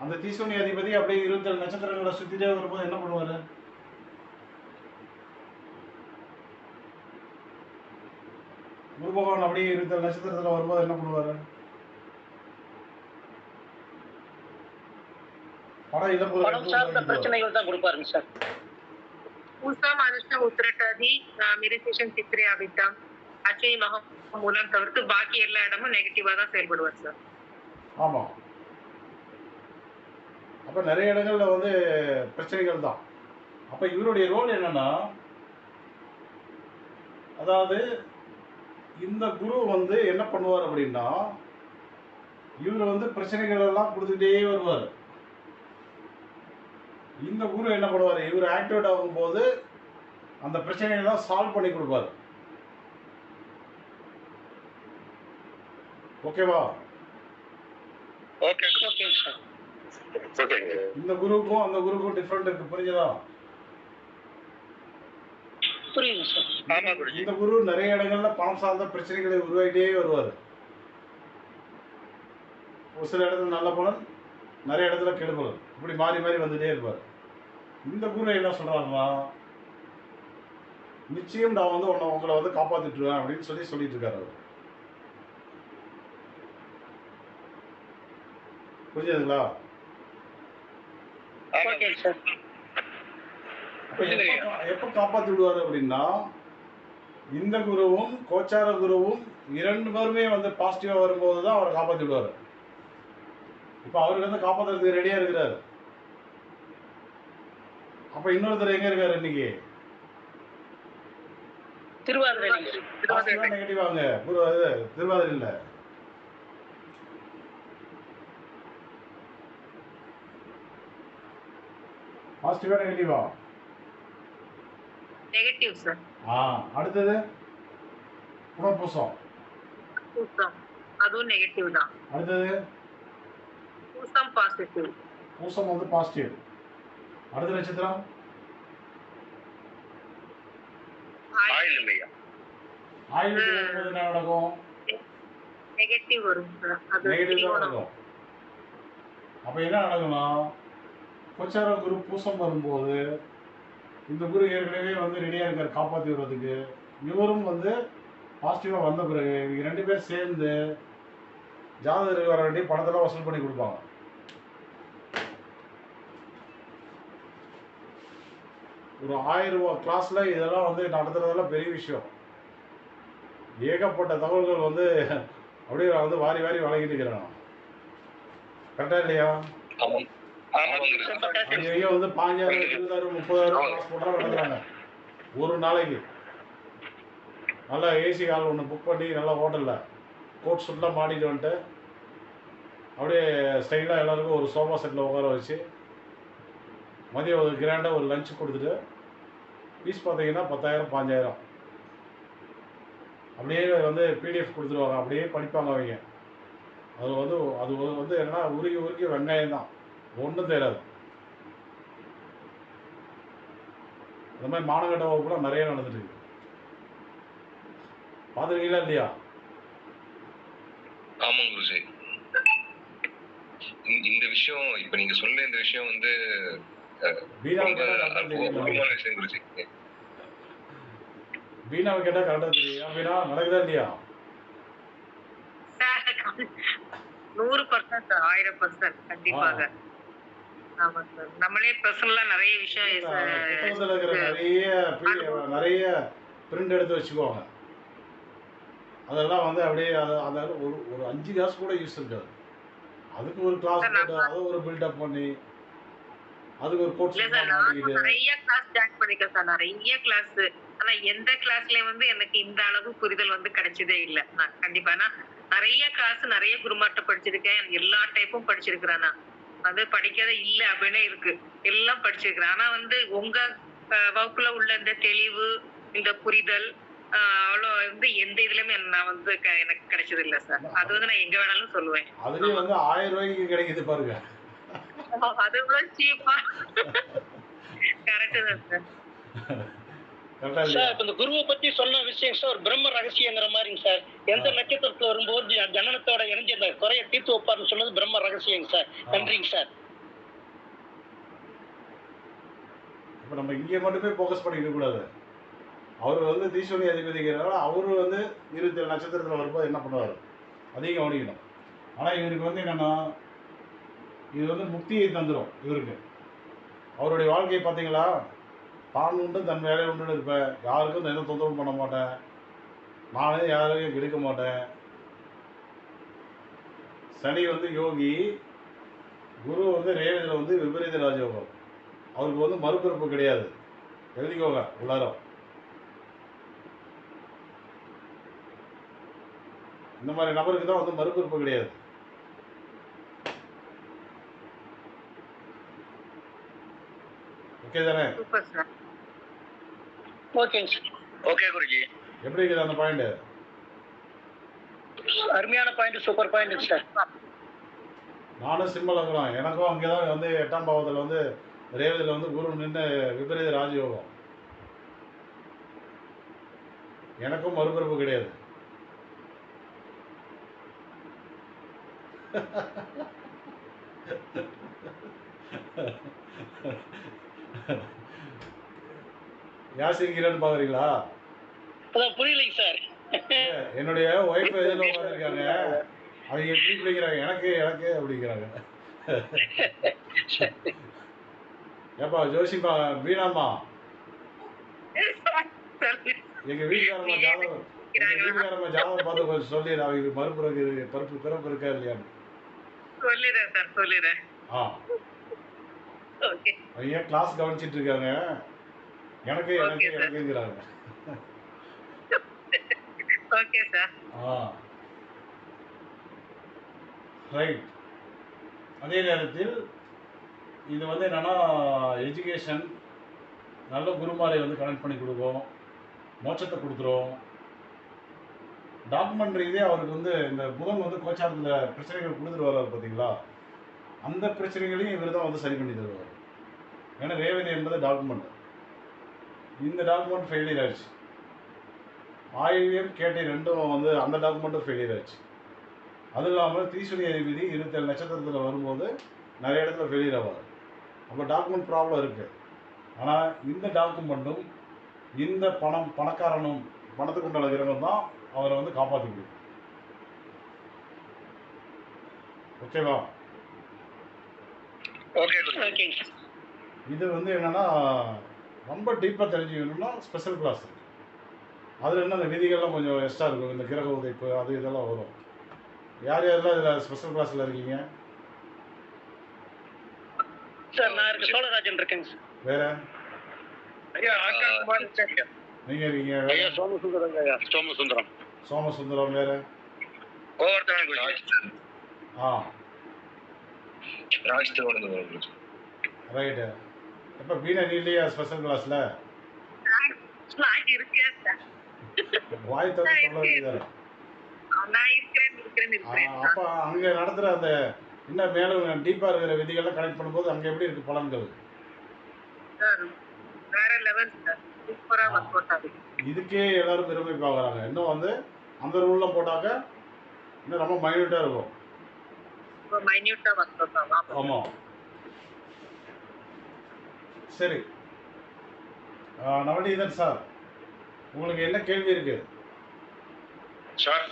அந்த திரிசூனி அதிபதி அப்படியே 27 நட்சத்திரங்களை சுற்றிட்டே வரும்போது என்ன பண்ணுவார்? குரு பகவான் அப்படியே 27 நட்சத்திரத்தில் வரும்போது என்ன பண்ணுவார்? பணம் சார்ந்த பிரச்சனைகள் தான் கொடுப்பாருங்க சார். பூசம், அனுஷம், உத்திரட்டாதி, மிருகசீரிஷம், சித்திரை, அவிட்டம், அச்சய மகம் மூலம் தவிர்த்து பாக்கி எல்லா இடமும் நெகட்டிவா தான் செயல்படுவார் சார். ஆமாம். அப்போ நிறைய இடங்கள்ல வந்து பிரச்சனைகள் தான். அப்போ இவருடைய ரோல் என்னன்னா, அதாவது இந்த குரு வந்து என்ன பண்ணுவார் அப்படின்னா, இவர் வந்து பிரச்சனைகள் எல்லாம் கொடுத்துட்டே வருவார். இந்த குரு என்ன பண்ணுவார்? இவர் ஆக்டிவேட் ஆகும்போது அந்த பிரச்சனையெல்லாம் சால்வ் பண்ணி கொடுப்பாரு. ஓகேவா? Okay okay sir. ஓகேங்க. இந்த குருவுக்கும் அந்த குருவுக்கும் டிஃபரெண்ட் இருக்கு, புரிஞ்சதா? புரியுது சார். ஆமா குருஜி. இந்த குரு நிறைய இடங்கள்ல பணம் சார்ந்த பிரச்சனைகளை உருவாக்கிட்டே வருவார். ஒரு சில இடத்துல நல்ல பலன், நிறைய இடத்துல கெடுபலன், இப்படி மாறி மாறி வந்துட்டே இருப்பார். இந்த குரு என்ன சொல்றாருன்னா, நிச்சயம் நான் வந்து உங்களை வந்து காப்பாத்திட்டுருவேன் அப்படின்னு சொல்லிட்டு இருக்காரு அவர். புரியுதுங்களா? Okay sir. அப்ப எப்ப காப்பாத்தி விடுவாரு அப்படின்னா, இந்த குருவும் கோச்சார குருவும் 2 பேருமே வந்து பாசிட்டிவா வரும்போது தான் அவரை காப்பாத்தி விடுவாரு. இப்ப அவருக்கு வந்து காப்பாத்துறதுக்கு ரெடியா இருக்கிறாரு. அப்ப இன்னொருத்தர் எங்க இருக்காரு இன்னைக்கு? திருவாதிரை. நெகட்டிவாங்க. குரு இது திருவாதிரை இல்ல. பாசிட்டிவா நெகட்டிவா? Negative sir. அடுத்தது புனர்பூசம். பூசம் அதுவும் நெகட்டிவ் தான். அடுத்தது பூசம் பாசிட்டிவ். பூசம் வந்து பாசிட்டிவ். அடுத்த நட்சத்திரம் ஆயில் இல்லையா? ஆயுள் என்ன நடக்கும்? நெகட்டிவ் வரும் சார். அது நெகட்டிவ் தான் திரிகோணம். நடக்கும். அப்ப என்ன நடக்கும்னா, கோச்சார குரு பூசம் வரும்போது இந்த குரு ஏற்கனவே வந்து ரெடியா இருக்காரு காப்பாற்றி விடுறதுக்கு. இவரும் வந்து பாசிட்டிவா வந்த பிறகு இவங்க 2 பேர் சேர்ந்து ஜாதகருக்கு வர வேண்டிய பணத்தெல்லாம் வசூல் பண்ணி கொடுப்பாங்க. ஒரு 1000 ரூபாய் கிளாஸ்ல இதெல்லாம் வந்து நடத்துறதெல்லாம் பெரிய விஷயம். ஏகப்பட்ட தகவல்கள் வந்து அப்படியே வந்து வாரி வாரி வழங்கிட்டு இருக்கிறான். கரெக்டா இல்லையா? ஆமாம். ஐயோ வந்து 5000 20,000 30,000 கிளாஸ் போட்டா நடத்துறாங்க ஒரு நாளைக்கு. நல்லா ஏசி ஹால் ஒன்று புக் பண்ணி நல்லா ஹோட்டலில் கோட் சூட்லாம் மாட்டிட்டு வந்துட்டு அப்படியே ஸ்டைலாக எல்லாருக்கும் ஒரு சோஃபா செட்டில் உட்கார வச்சு மதியம் ஒரு கிராண்டாக ஒரு லஞ்ச் கொடுத்துட்டு ஃபீஸ் பார்த்தீங்கன்னா 10,000 5,000 அப்படியே வந்து பிடிஎஃப் கொடுத்துருவாங்க. அப்படியே படிப்பாங்க அவங்க. அது வந்து என்னன்னா உருகி உருகி வெங்காயம் தான், ஒன்றும் தெரியாது. இந்த மாதிரி மானகட்ட வகுப்புலாம் நிறைய நடந்துட்டு இருக்கு. பார்த்துருக்கீங்களா இல்லையா? ஆமாம் குருஜி. இந்த விஷயம் இப்ப நீங்க சொல்ல இந்த விஷயம் வந்து பீனாவை ரொம்ப கேட்டால் கரெக்டாக தெரியும். அற்புதமான விஷயம் குருஜி. பீனாவை கேட்டால் கரெக்டாக தெரியும். பீனா நடக்குதா இல்லையா? 100% சார். 1000% கண்டிப்பாக. ஆமா சார். நம்மளே பர்சனலா நிறைய விஷயம் புத்தகத்தில் இருக்கிற நிறைய பிரிண்ட் எடுத்து வச்சுக்குவாங்க. அதெல்லாம் வந்து அப்படியே அதாவது ஒரு 5 காசு கூட யூஸ் இருக்காது. அதுக்கு ஒரு கிளாஸ் போட்டு அதை ஒரு பில்டப் பண்ணி அதுக்கு ஒரு கோர்ஸ் இல்ல சார். நானும் நிறைய கிளாஸ் ஜாயின் பண்ணிருக்கேன் சார். நிறைய கிளாஸ். ஆனா எந்த கிளாஸ்லயே வந்து எனக்கு இந்த அளவு புரிதல் வந்து கிடைச்சதே இல்ல. நான் கண்டிப்பா நிறைய கிளாஸ் நிறைய குருமார்ட்ட படிச்சிருக்கேன். எல்லா டைப்பும் படிச்சிருக்கிறேன். நான் அது படிக்காத இல்ல அப்படின்னு இருக்கு. எல்லாம் படிச்சிருக்கிறேன். ஆனா வந்து உங்க வகுப்புல உள்ள இந்த தெளிவு, இந்த புரிதல் அவ்வளோ வந்து எந்த இதுலயுமே நான் வந்து எனக்கு கிடைச்சது இல்ல சார். அது வந்து நான் எங்க வேணாலும் சொல்லுவேன். அதுலயும் வந்து 1000 ரூபாய்க்கு கிடைக்குது பாருங்க. அது கூட சீப்பா. கரெக்ட் தான் சார். சார் இப்ப இந்த குருவை பத்தி சொன்ன விஷயம் சார் ஒரு பிரம்ம ரகசியங்கிற மாதிரிங்க சார். எந்த நட்சத்திரத்துல வரும்போது ஜனனத்தோட இணைஞ்ச அந்த குறைய தீர்த்து வைப்பாருன்னு சொன்னது பிரம்ம ரகசியங்க சார். நன்றிங்க சார். இப்ப நம்ம இங்கே மட்டுமே ஃபோக்கஸ் பண்ணிக்க கூடாது. அவர் வந்து தீஸ்வரி அதிபதிங்கிறனால அவரு வந்து 27 நட்சத்திரத்தில் வரும்போது என்ன பண்ணுவார் அதையும் கவனிக்கணும். ஆனால் இவருக்கு வந்து என்னன்னா இது வந்து முக்தியை தந்துடும். இவருக்கு அவருடைய வாழ்க்கையை பார்த்தீங்களா, தான் உண்டு தன் வேலை உண்டுன்னு இருப்பேன், யாருக்கும் எந்த தொந்தரவும் பண்ண மாட்டேன், நானே யாரையும் கெடுக்க மாட்டேன். சனி வந்து யோகி, குரு வந்து ரேவதியில் வந்து விபரீத ராஜயோகம். அவருக்கு வந்து மறுபிறப்பு கிடையாது. எழுதிக்கோங்க எல்லாரும். இந்த மாதிரி நபருக்கு தான் வந்து மறுபிறப்பு கிடையாது. ஓகே தானே? Super sir. ஓகேங்க சார். ஓகே குருஜி. எப்படி இருக்குது அந்த பாயிண்ட்? அருமையான பாயிண்ட், சூப்பர் பாயிண்ட் சார். நானும் சிம்பிள் இருக்கிறோம். எனக்கும் அங்கே தான் வந்து 8ஆம் பாவத்தில் வந்து ரேவதியில் வந்து குரு நின்று விபரீத ராஜயோகம். எனக்கும் மறுபிறப்பு கிடையாது. யார் சிரிக்கிறேன்னு பாக்குறீங்களா? அதான் புரியலைங்க சார். என்னுடைய ஒய்ஃப் எதில் உட்காந்துருக்காங்க, அவங்க எப்படி பிடிக்கிறாங்க, எனக்கு எனக்கு அப்படிங்கிறாங்க. ஏப்பா ஜோசிப்பா வீணாம்மா, எங்க வீட்டுக்காரம்மா ஜாதகம் பார்த்து கொஞ்சம் சொல்லிடு, அவங்களுக்கு மறுபிறகு பிறப்பு இருக்கா இல்லையான்னு. சொல்லிடுறேன் சார், சொல்லிடுறேன். ஓகே. அவங்க கிளாஸ் கவனிச்சிட்டு இருக்காங்க, எனக்கு எனக்கு எனக்குங்கிறாங்க. Okay sir. ரைட். அதே நேரத்தில் இது வந்து என்னன்னா எஜுகேஷன் நல்ல குருமாரை வந்து கனெக்ட் பண்ணி கொடுக்கும், மோட்சத்தை கொடுத்துரும். டாக்குமெண்ட் ரீதியாக அவருக்கு வந்து இந்த புதன் வந்து கோச்சாரத்தில் பிரச்சனைகள் கொடுத்துட்டு வர்றாரு பார்த்தீங்களா, அந்த பிரச்சனைகளையும் இவர் தான் வந்து சரி பண்ணி தருவார். ஏன்னா ரேவதி என்பது டாக்குமெண்ட். இந்த டாக்குமெண்ட் ஃபெயிலியர் ஆயிடுச்சு. ஆயுவியம் கேட்டை ரெண்டும் வந்து அந்த டாக்குமெண்ட்டும் ஃபெயிலியர் ஆயிடுச்சு. அதுவும் இல்லாமல் தீசுரிய அதிபதி 27 நட்சத்திரத்தில் வரும்போது நிறைய இடத்துல ஃபெயிலியர் ஆவார். அப்போ டாக்குமெண்ட் ப்ராப்ளம் இருக்குது. ஆனால் இந்த டாக்குமெண்ட்டும் இந்த பணக்காரனும் பணத்துக்கு உண்டான கிரகம் தான் அவரை வந்து காப்பாற்றிக்குது. ஓகேவா? ஓகே. இது வந்து என்னென்னா ரொம்ப டீப்பாக தெரிஞ்சுக்கணும்னா ஸ்பெஷல் கிளாஸ் இருக்குது. அதில் என்ன அந்த விதிகள்லாம் கொஞ்சம் எக்ஸ்ட்ரா இருக்கும். இந்த கிரக உதைப்பு அது இதெல்லாம் வரும். யார் யாரெல்லாம் இதில் ஸ்பெஷல் கிளாஸில் இருக்கீங்க? சார் நான் இருக்க சோழராஜன் இருக்கேங்க சார். வேற ஐயா ஆக்கா குமார் நீங்கள் இருக்கீங்க? ஐயா சோமசுந்தரம். ஐயா சோமசுந்தரம். சோமசுந்தரம். வேற கோவர்தனன் குருஜி. ராஜ் திருவனந்தபுரம். ரைட்டு. எப்போ வீணா நீ இல்லையா ஸ்பெஷல் கிளாஸில்? நான் இருக்கேன் சார். வாய் தவிர சொல்ல வேண்டியதானே. நான் இருக்கிறேன். அப்போ அங்கே நடத்துகிற அந்த இன்னும் மேலும் டீப்பாக இருக்கிற விதிகள்லாம் கனெக்ட் பண்ணும்போது அங்கே எப்படி இருக்குது பலன்கள்? சார் வேற லெவல் சார், சூப்பரா ஒர்க் அவுட் ஆகுது. இதுக்கே எல்லாரும் விரும்பி பார்க்குறாங்க. இன்னும் வந்து அந்த ரூலில் போட்டாக்க இன்னும் ரொம்ப மைன்யூட்டாக இருக்கும். ரொம்ப மைன்யூட்டா ஒர்க் அவுட் ஆகும். ஆமாம். சரி நவநீதன் சார், உங்களுக்கு என்ன கேள்வி இருக்கு சார்?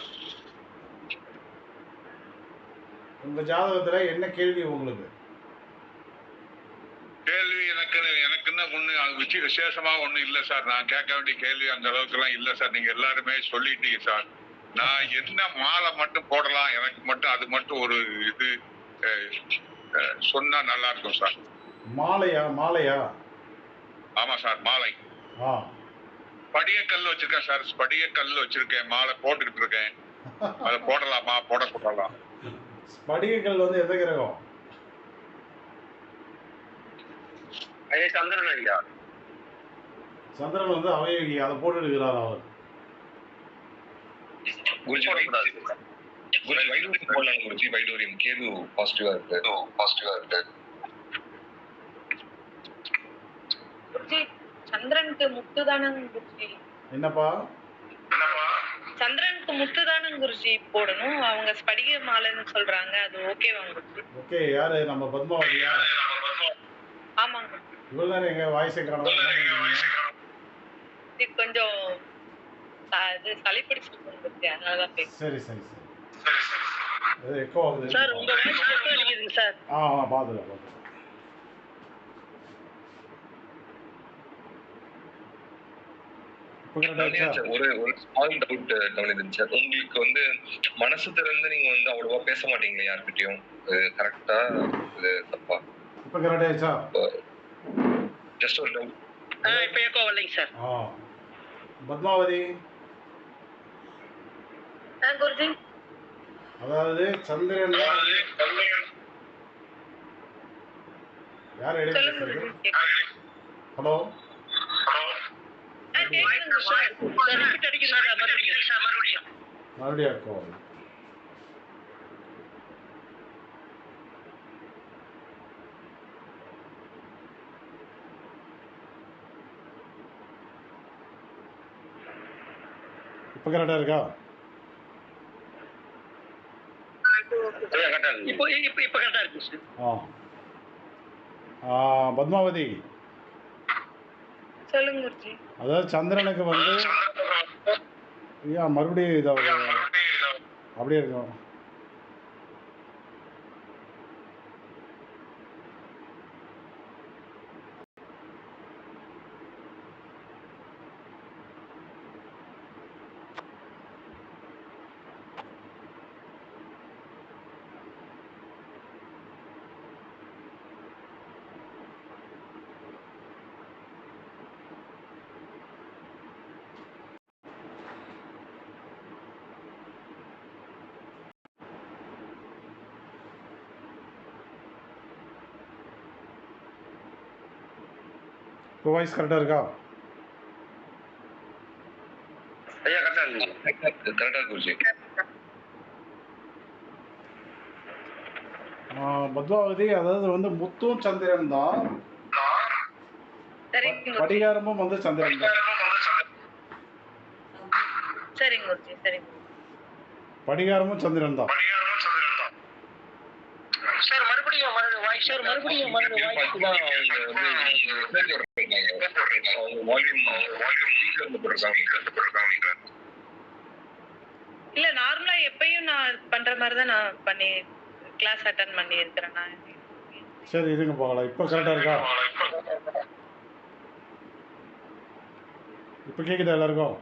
உங்க ஜாதகத்துல என்ன கேள்வி உங்களுக்கு? கேள்வி எனக்குன்னு ஒண்ணு விசேஷமா ஒண்ணு இல்ல சார். நான் கேட்க வேண்டிய கேள்வி அந்த அளவுக்கு எல்லாம் இல்ல சார். நீங்க எல்லாருமே சொல்லிட்டீங்க சார். நான் என்ன மாலை மட்டும் போடலாம், எனக்கு மட்டும் அது மட்டும் ஒரு இது சொன்னா நல்லா இருக்கும் சார். மாலையா? ஆமா சார், மாலை. ஸ்படிகக்கல் வச்சிருக்கேன் சார். ஸ்படிகக்கல் வச்சிருக்கேன், மாலை போட்டுக்கிட்டு இருக்கேன். அதை போடலாமா போடக்கூடாதா? ஸ்படிகக்கல் வந்து எந்த கிரகம்? ஐயா சந்திரன். ஐயா சந்திரன் வந்து அவயோகி, அதை போட்டு எடுக்கிறார் அவர். குருஜி வைடூரியம் போடலாம். குருஜி வைடூரியம் கேது பாசிட்டிவா இருக்கு. குருஜி சந்திரனுக்கு முத்துதானங்க குருஜி. என்னப்பா? சந்திரனுக்கு முத்துதானங்க குருஜி போடணும். அவங்க ஸ்படிக மாலைன்னு சொல்றாங்க, அது ஓகேவாங்க குருஜி? ஓகே. யாரு? நம்ம பத்மாவதியா? ஆமாங்க. இவ்வளவு நேரம் எங்க வாய்ஸை காணோம். கொஞ்சம் அது சளி பிடிச்சிட்டு குருஜி, அதனாலதான் பேசுறேன். சரி. அது எக்கோ ஆகுது சார். உங்க வாய்ஸ் எக்கோ அடிக்குதுங்க சார். பாத்துக்கலாம். ஒரு ஸ்மால் டவுட் கவனிச்சு சார். உங்களுக்கு வந்து மனசு திறந்து நீங்க வந்து அவ்வளவா பேச மாட்டீங்களா யார்கிட்டயும்? கரெக்டா இது தப்பா? இப்ப கரெக்ட் ஆயிடுச்சா? ஜஸ்ட் ஒரு டவுட். இப்ப எக்கோ வரலைங்க சார். பத்மாவதி குருஜி, அதாவது சந்திரன் யார் எடுத்து? ஹலோ கேக்குதுங்க சார். சார் ரிப்பீட் அடிக்குது சார் மறுபடியும். மறுபடியும் echo ஆகுது. இப்போ கரெக்டாக இருக்கா? இப்போ இப்போ இப்போ கரெக்டா இருக்கு சார். பத்மாவதி, சொல்லுங்க குருஜி. அதாவது சந்திரனுக்கு வந்து ஏன் மறுபடியும் இதாக அப்படியே இருக்கும். இப்போ வாய்ஸ் கரெக்டாக இருக்கா? ஐயா கரெக்டா இருக்கு. கரெக்டா குருஜி. பத்மாவதி, அதாவது வந்து முத்தும் சந்திரன் தான், சரிங்க குருஜி. படிகாரமும் வந்து சந்திரன் தான். சரிங்க குருஜி. சரிங்க. படிகாரமும் சந்திரன் தான். சார் மறுபடியும் வாய்ஸ் சார் மறுபடியும் வாய்ஸ் அவங்க வந்து message போட்டிருக்காங்க. அவங்க வால்யூம் ஸ்பீக்கர்ல போட்டிருக்காங்க. இல்ல நார்மலா எப்பயும் நான் பண்ற மாதிரி தான் நான் பண்ணி கிளாஸ் அட்டன் பண்ணி இருக்கிறேன் நான். சரி இருங்க பார்க்கலாம். இப்போ கரெக்டாக இருக்கா? இப்போ கேட்குதா எல்லாருக்கும்?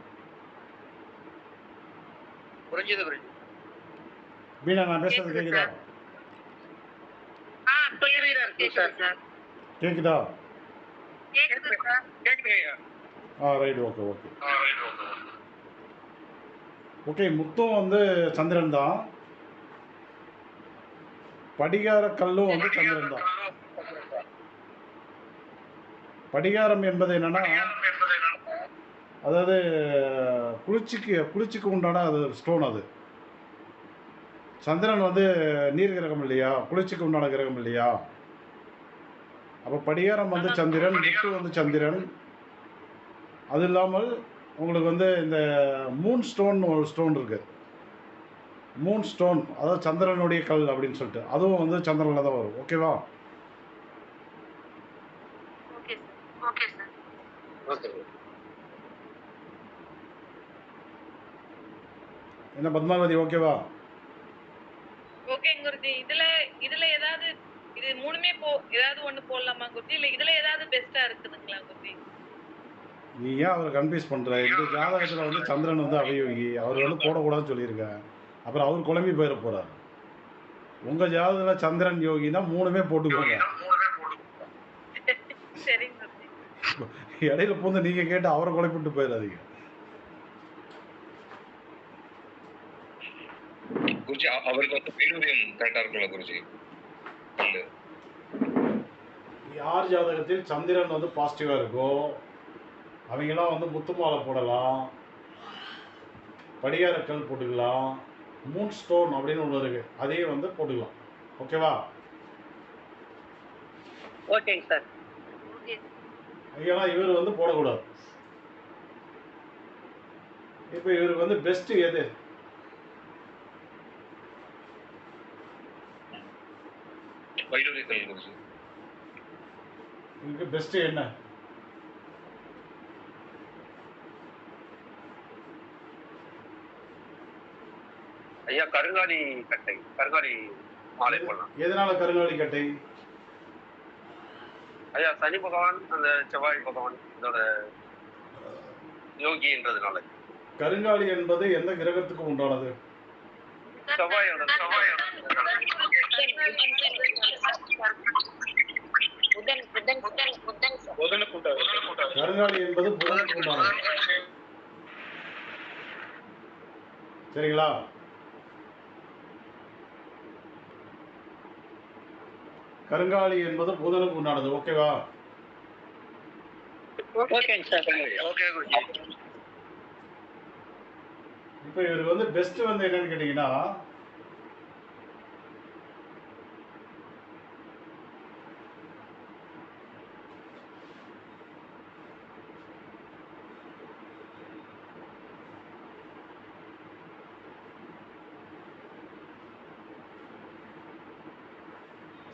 புரிஞ்சுது புரிஞ்சுது. வீணா, நான் பேசுறது கேட்குதா? கிளியரா இருக்கு சார். கேட்குதா? கேக்குது சார். கேக்குதுங்க ஐயா. Right, okay okay okay. முத்தும் வந்து சந்திரன் தான், படிகார கல்லும் வந்து சந்திரன் தான். படிகாரம் என்பது என்னன்னா, அதாவது குளிர்ச்சிக்கு உண்டான அது ஸ்டோன். அது சந்திரன் வந்து நீர் கிரகம் இல்லையா, குளிர்ச்சிக்கு உண்டான கிரகம் இல்லையா. அப்போ படிகாரம் வந்து சந்திரன், முத்து வந்து சந்திரன். அது இல்லாமல் உங்களுக்கு வந்து இந்த மூன் ஸ்டோன் ஒரு ஸ்டோன் இருக்கு. மூன் ஸ்டோன், அதாவது சந்திரனுடைய கல் அப்படின்னு சொல்லிட்டு, அதுவும் வந்து சந்திரனில் தான் வரும். ஓகேவா? Okay sir. Okay sir. Okay. என்ன பத்மாவதி, ஓகேவா? ஓகேங்க குருஜி. இதுல ஏதாவது இது மூணுமே ஏதாவது ஒண்ணு போடலாமா குருஜி? இல்ல இதுல ஏதாவது பெஸ்டா இருக்குதுங்களா குருஜி? நீ ஏன் அவரை கன்ஃபியூஸ் பண்ணுற? இந்த ஜாதகத்தில் வந்து சந்திரன் வந்து அவயோகி, அவர் வந்து போடக்கூடாதுன்னு சொல்லியிருக்கேன். அப்புறம் அவர் குழம்பி போயிட போகிறார். உங்கள் ஜாதகத்தில் சந்திரன் யோகினா மூணுமே போட்டுக்கோங்க. சரிங்க குருஜி. இடையில பூந்து நீங்கள் கேட்டு அவரை குழப்பிட்டு போயிடாதீங்க. குருஜி அவருக்கு வந்து வைடூரியம் கரெக்டா இருக்கும்ல குருஜி? யார் ஜாதகத்தில் சந்திரன் வந்து பாசிட்டிவாக இருக்கோ அவங்கெல்லாம் வந்து முத்து மாலை போடலாம், படிகாரக்கல் போட்டுக்கலாம், மூன் ஸ்டோன் அப்படின்னு ஒன்று இருக்குது, அதையும் வந்து போட்டுக்கலாம். ஓகேவா? ஓகேங்க சார். ஏன்னா இவர் வந்து போடக்கூடாது. இப்போ இவருக்கு வந்து பெஸ்ட்டு எது? வைடூரியக்கல் குருஜி. இவருக்கு பெஸ்ட்டு என்ன? ஐயா கருங்காலி கட்டை, கருங்காலி மாலை போடலாம். எதனால கருங்காலி கட்டை? ஐயா சனி பகவான் அந்த செவ்வாய் பகவான் இதோட யோகின்றதுனால. கருங்காலி என்பது எந்த கிரகத்துக்கு உண்டானது? செவ்வாயோட கருங்காலி என்பது புதனுக்கு உண்டானது. சரிங்களா? கருங்காலி என்பது புதனுக்கு உண்டானது. ஓகேவா? ஓகேங்க சார். ஓகே குருஜி. இப்போ இவருக்கு வந்து பெஸ்ட் வந்து என்னன்னு கேட்டிங்கன்னா,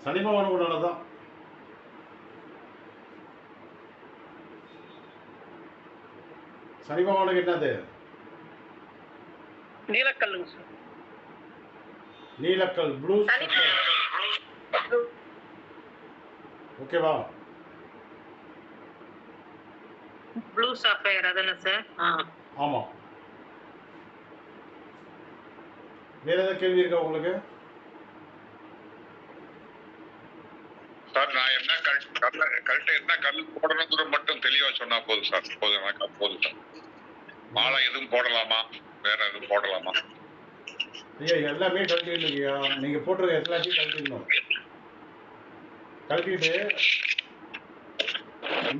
சனி பகவான் கூட தான். சனி பகவானுக்கு என்னது? நீலக்கல்லுங்க சார். நீலக்கல், ப்ளூ ஓகேவா? ப்ளூ சஃபயர் அதானே சார்? ஆமாம். வேற ஏதாவது கேள்வி இருக்கா உங்களுக்கு? சார் நான் என்ன கரெக்டா என்ன கல் போடணுங்கிற மட்டும் தெளிவா சொன்னா போதும் சார். போதும் எனக்கு போதும் சார். மாலை எதுவும் போடலாமா, வேற எதுவும் போடலாமா? ஐயா எல்லாமே கழட்டிடுங்கய்யா. நீங்கள் போட்டிருக்க எல்லாத்தையும் கழட்டிடணும். கழட்டிட்டு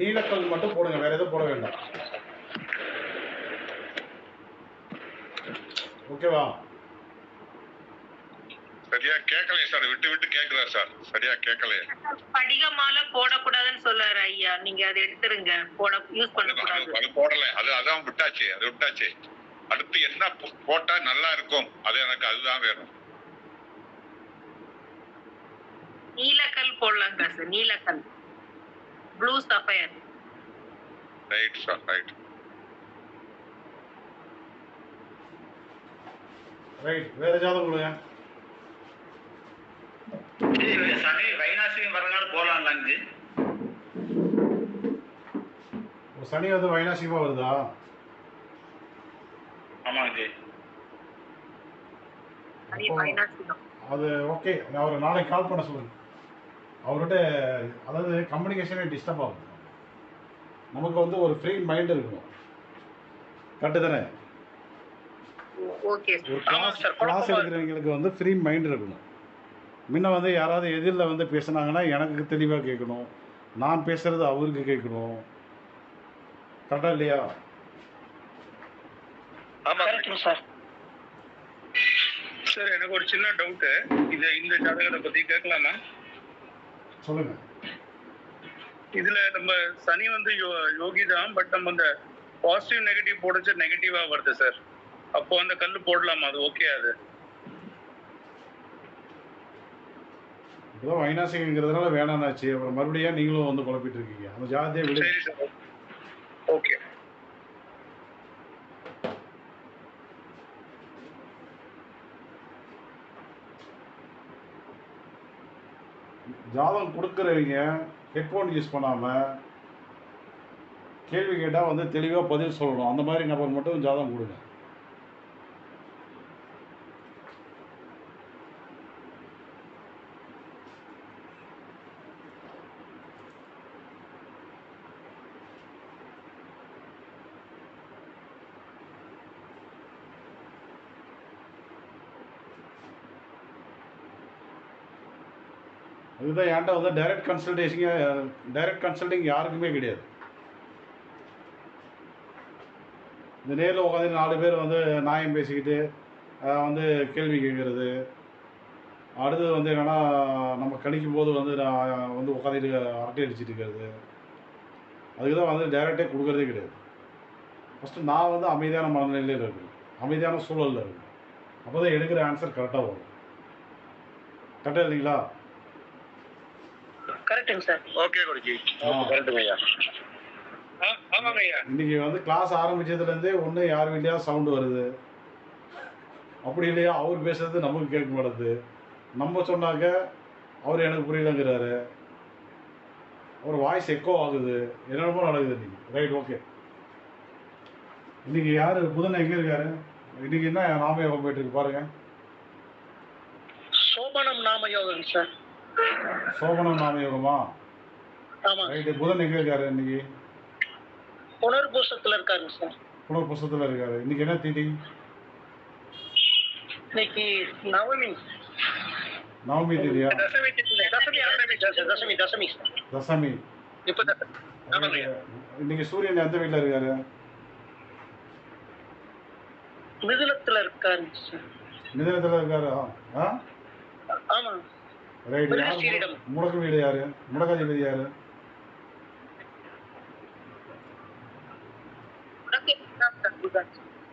நீலக்கல் மட்டும் போடுங்க, வேற எதுவும் போட வேண்டாம். ஓகேவா? சரியா கேட்கலையே சார், விட்டு விட்டு கேட்கல சார், சரியா கேட்கலையே. படிக மாலை போடக்கூடாதுன்னு சொல்றாரு ஐயா. நீங்க அதை எடுத்துருங்க, யூஸ் பண்ணக்கூடாது. அது போடல, அதான் விட்டாச்சு, அது விட்டாச்சு. அடுத்து என்ன போட்டா நல்லா இருக்கும், அது எனக்கு அதுதான் வேணும். நீலக்கல் போடலாங்க சார். நீலக்கல், blue sapphire. Right sir, right. Right. வேற ஜாதகம் கொடுங்க. சனி வைநாசிகம் வரனால போலாம்லாங்க. சனி வந்து வைநாசிகமாக வருதா? ஆமாங்க. அது ஓகே. அவரை நாளைக்கு கால் பண்ண சொல்லுங்க. அவர்கிட்ட அதாவது கம்யூனிகேஷனே டிஸ்டர்ப் ஆகும். நமக்கு வந்து ஒரு ஃப்ரீ மைண்ட் இருக்கணும். கரெக்டு தானே? ஓகே. ஒரு கிளாஸ் எடுக்கிறவங்களுக்கு வந்து ஃப்ரீ மைண்ட் இருக்கணும். முன்ன வந்து யாராவது எதிரில் வந்து பேசுனாங்கன்னா எனக்கு தெளிவாக கேட்கணும், நான் பேசுகிறது அவருக்கு கேட்கணும். கரெக்டாக இல்லையா? சார் சார் எனக்கு ஒரு சின்ன டவுட். இந்த ஜாதகத்தை பத்தி கேட்கலாமா? சொல்லுங்க. இதுல நம்ம சனி வந்து யோகி தான், பட் நம்ம அந்த பாசிட்டிவ் நெகட்டிவ் போடுச்சு நெகட்டிவா வருது சார். அப்போ அந்த கல் போடலாமா? அது ஓகே? அது இப்போதான் வைநாசிகங்கிறதுனால வேணான்னாச்சு. அப்புறம் மறுபடியும் நீங்களும் வந்து குழப்பிட்டு இருக்கீங்க. அந்த ஜாதியை விட சரி சார். ஓகே. ஜாதகம் கொடுக்குறவங்க ஹெட்ஃபோன் யூஸ் பண்ணாமல் கேள்வி கேட்டால் வந்து தெளிவாக பதில் சொல்லணும். அந்த மாதிரி நபர் மட்டும் ஜாதகம் கொடுங்க. இதுதான் என்கிட்ட வந்து டைரக்ட் கன்சல்டிங் யாருக்குமே கிடையாது. இந்த நேரில் உட்காந்து 4 பேர் வந்து நியாயம் பேசிக்கிட்டு வந்து கேள்வி கேட்குறது. அடுத்தது வந்து என்னென்னா நம்ம கணிக்கும் போது வந்து நான் வந்து உட்காந்துட்டு அரட்டை அடிச்சுட்டு இருக்கிறது. அதுக்கு தான் வந்து டைரெக்டே கொடுக்குறதே கிடையாது. ஃபஸ்ட்டு நான் வந்து அமைதியான மனநிலையில் இருக்கணும், அமைதியான சூழலில் இருக்கணும். அப்போ தான் எடுக்கிற ஆன்சர் கரெக்டாக வரும். கரெக்டாக இல்லைங்களா? கரெக்டுங்க சார். ஓகே குருஜி. கரெக்டுங்க ஐயா. ஆமாங்க ஐயா. இன்னைக்கு வந்து கிளாஸ் ஆரம்பிச்சதுலேருந்தே ஒன்று யார் வீட்லையா சவுண்டு வருது, அப்படி இல்லையா அவர் பேசுறது நமக்கு கேட்க மாட்டேது. நம்ம சொன்னாக்க அவர் எனக்கு புரியலங்கிறாரு, அவர் வாய்ஸ் எக்கோ ஆகுது, என்னென்னமோ நடக்குது இன்னைக்கு. Right, okay. இன்னைக்கு யார் புதன் எங்கே இருக்காரு? இன்னைக்கு என்ன நாமயோகம் போயிட்டு இருக்கு பாருங்க. சோபனம் நாமயோகம் சார். சோபனம் நாமயோகமா? ஆமா. ரைட்டு. புதன் எங்கே இருக்காரு இன்னைக்கு? புனர்பூசத்துல இருக்காருங்க சார். புனர்பூசத்தில் இருக்காரு. இன்னைக்கு என்ன தீதி? இன்னைக்கு நவமி. நவமி தீதியா? தசமி. தசமி. இன்னைக்கு சூரியன் எந்த வீட்டில் இருக்காரு? மிதுனத்துல இருக்காருங்க சார். மிதனத்தில் இருக்காரு. ஆ ஆமா. ரைட். யார் மிருகஸ்ரீரிடம். முடக்கு வீடு யாரு? முடக்காதிபதி யாரு?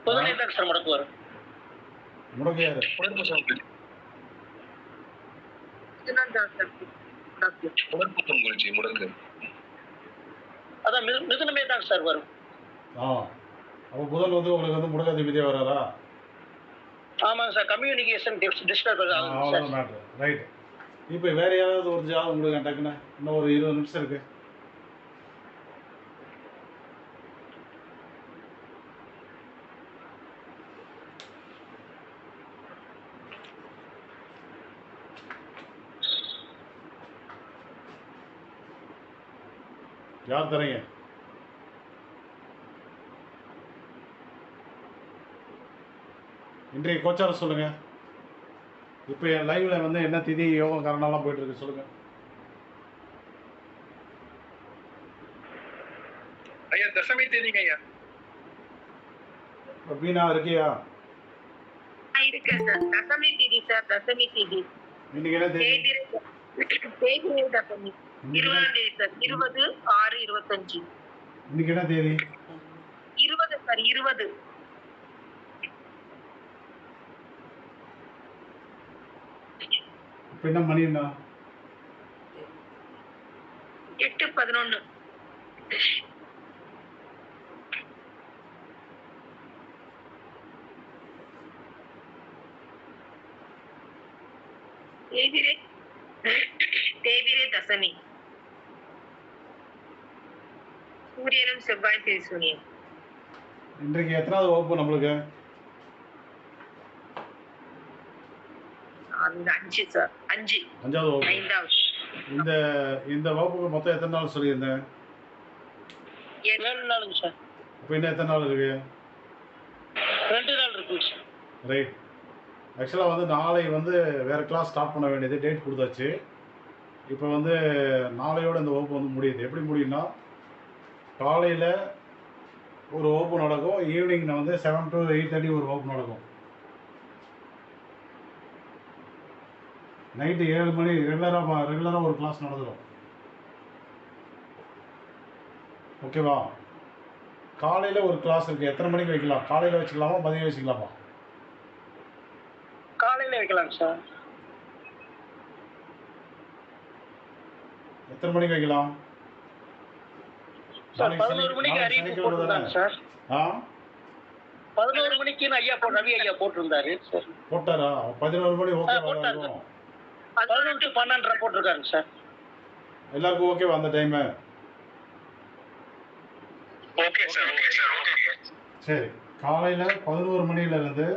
புதனே தான் சார் முடக்கு வரும். முடக்கு யாரு? புனர்பூசம் குருஜி முடக்கு. அதான் மிதுனமே தான் சார் வரும். ஆ அப்போ புதன் வந்து உங்களுக்கு வந்து முடக்காதிபதியாக வராரா? ஆமாங்க சார். கம்யூனிகேஷன் டிஸ்டர்ப் ஆகுது அவ்வளோதான் சார். மேட்ரு. ரைட். இப்போ வேற யாராவது ஒரு ஜாதகம் உங்களுக்கு டக்குன்னு இன்னும் ஒரு 20 நிமிஷம் இருக்கு. யார் தரீங்க? இன்றைய கோச்சாரம் சொல்லுங்க. இப்போ என் லைவ்ல வந்து என்ன திதி யோகம் காரணம்லாம் போயிட்டு இருக்கு சொல்லுங்க. ஐயா தசமி தேதிங்க ஐயா. பீனா இருக்கியா? இருக்கேன் சார். தசமி திதி சார். தசமி திதி. இன்னைக்கு என்ன தேதி? தேய்பிரை தசமி 20ஆம் தேதி சார். 20/6/25. இன்னைக்கு என்ன தேதி? 20 சார். 20. இப்போ என்ன மணி என்ன? 8:11. தேய்பிரை தசமி. சூரியனும் செவ்வாய் திரு சூரியன். இன்றைக்கு எத்தனாவது வகுப்பு நம்மளுக்கு? அந்த 5 சார். 5. அஞ்சாவது வகுப்பு. 5வது. இந்த இந்த வகுப்புக்கு மொத்தம் எத்தனை நாள் சொல்லியிருந்தேன்? 7 நாளுங்க சார். இப்போ இன்னும் எத்தனை நாள் இருக்கு? 2 நாள் இருக்குங்க சார். ரைட். ஆக்சுவலாக வந்து நாளை வந்து வேறு கிளாஸ் ஸ்டார்ட் பண்ண வேண்டியது டேட் கொடுத்தாச்சு. இப்போ வந்து நாளையோட இந்த வகுப்பு வந்து முடியுது. எப்படி முடியும்னா காலையில் ஒரு வகுப்பு நடக்கும், ஈவினிங் வந்து 7 to 8:30 ஒரு வகுப்பு நடக்கும், நைட்டு 7 மணி ரெகுலராக ஒரு கிளாஸ் நடந்துடும். ஓகேவா? காலையில் ஒரு கிளாஸ் இருக்குது. எத்தனை மணிக்கு வைக்கலாம்? காலையில் வச்சுக்கலாமா மதியம் வச்சுக்கலாமா? காலையில வைக்கலாங்க சார். எத்தனை மணிக்கு வைக்கலாம்? சார் 11 மணிக்கு அறிவிப்பு போட்டிருந்தாங்க சார். ஆ 11 மணிக்கு ஐயா ரவி ஐயா போட்டிருந்தாரு சார். போட்டாரா? 11 மணி ஓகே போட்டாரு. இருக்கும். 11 to 12 போட்டிருக்காருங்க சார். எல்லாருக்கும் ஓகேவா அந்த time? Okay sir. Okay sir. Okay. சரி. காலையில் 11 மணிலேருந்து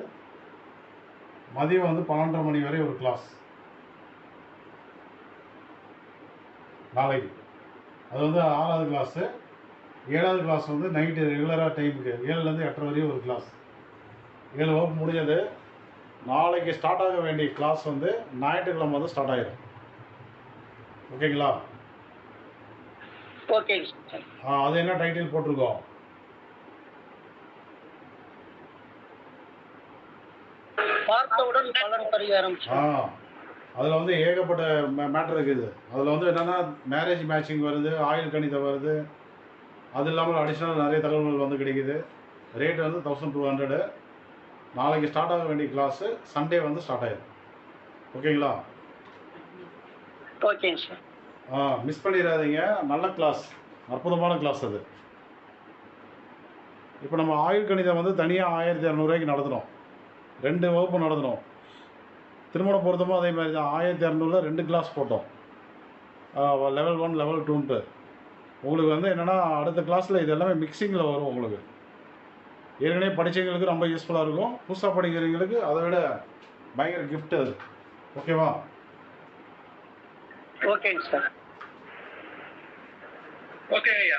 மதியம் வந்து 12:30 மணி வரை ஒரு கிளாஸ் நாளைக்கு. அது வந்து 6வது கிளாஸு. 7வது கிளாஸ் வந்து நைட்டு ரெகுலராக டைமுக்கு 7லேருந்து 8:30 வரையும் ஒரு கிளாஸ். 7 வகுப்பு முடிஞ்சது. நாளைக்கு ஸ்டார்ட் ஆக வேண்டிய கிளாஸ் வந்து ஞாயிற்றுக்கிழமை வந்து ஸ்டார்ட் ஆகிடும். ஓகேங்களா? ஓகேங்க சார். அது என்ன டைட்டில் போட்டிருக்கோம்? பார்த்தவுடன் பலன் பரிகாரம். அதில் வந்து ஏகப்பட்ட மேட்டர் இருக்குது. அதில் வந்து என்னென்னா மேரேஜ் மேட்சிங் வருது, ஆயுள் கணிதம் வருது, அது இல்லாமல் அடிஷ்னல் நிறைய தகவல்கள் வந்து கிடைக்குது. ரேட் வந்து 1200. நாளைக்கு ஸ்டார்ட் ஆக வேண்டிய கிளாஸு சண்டே வந்து ஸ்டார்ட் ஆகிடும். ஓகேங்களா? ஓகேங்க சார். மிஸ் பண்ணிடாதீங்க. நல்ல கிளாஸ், அற்புதமான கிளாஸ் அது. இப்போ நம்ம ஆயுள் கணிதம் வந்து தனியாக 1200 நடத்தணும். 2 வகுப்பு நடத்தணும். திருமண பொருத்தமும் அதே மாதிரி தான். 1200 2 கிளாஸ் போட்டோம். level 1 level 2ன்ட்டு. உங்களுக்கு வந்து என்னென்னா அடுத்த கிளாஸில் இது எல்லாமே மிக்சிங்கில் வரும். உங்களுக்கு ஏற்கனவே படித்தவங்களுக்கு ரொம்ப யூஸ்ஃபுல்லாக இருக்கும். புதுசாக படிக்கிறவங்களுக்கு அதை விட பயங்கர கிஃப்ட் அது. ஓகேவா? ஓகேங்க சார். ஓகே ஐயா.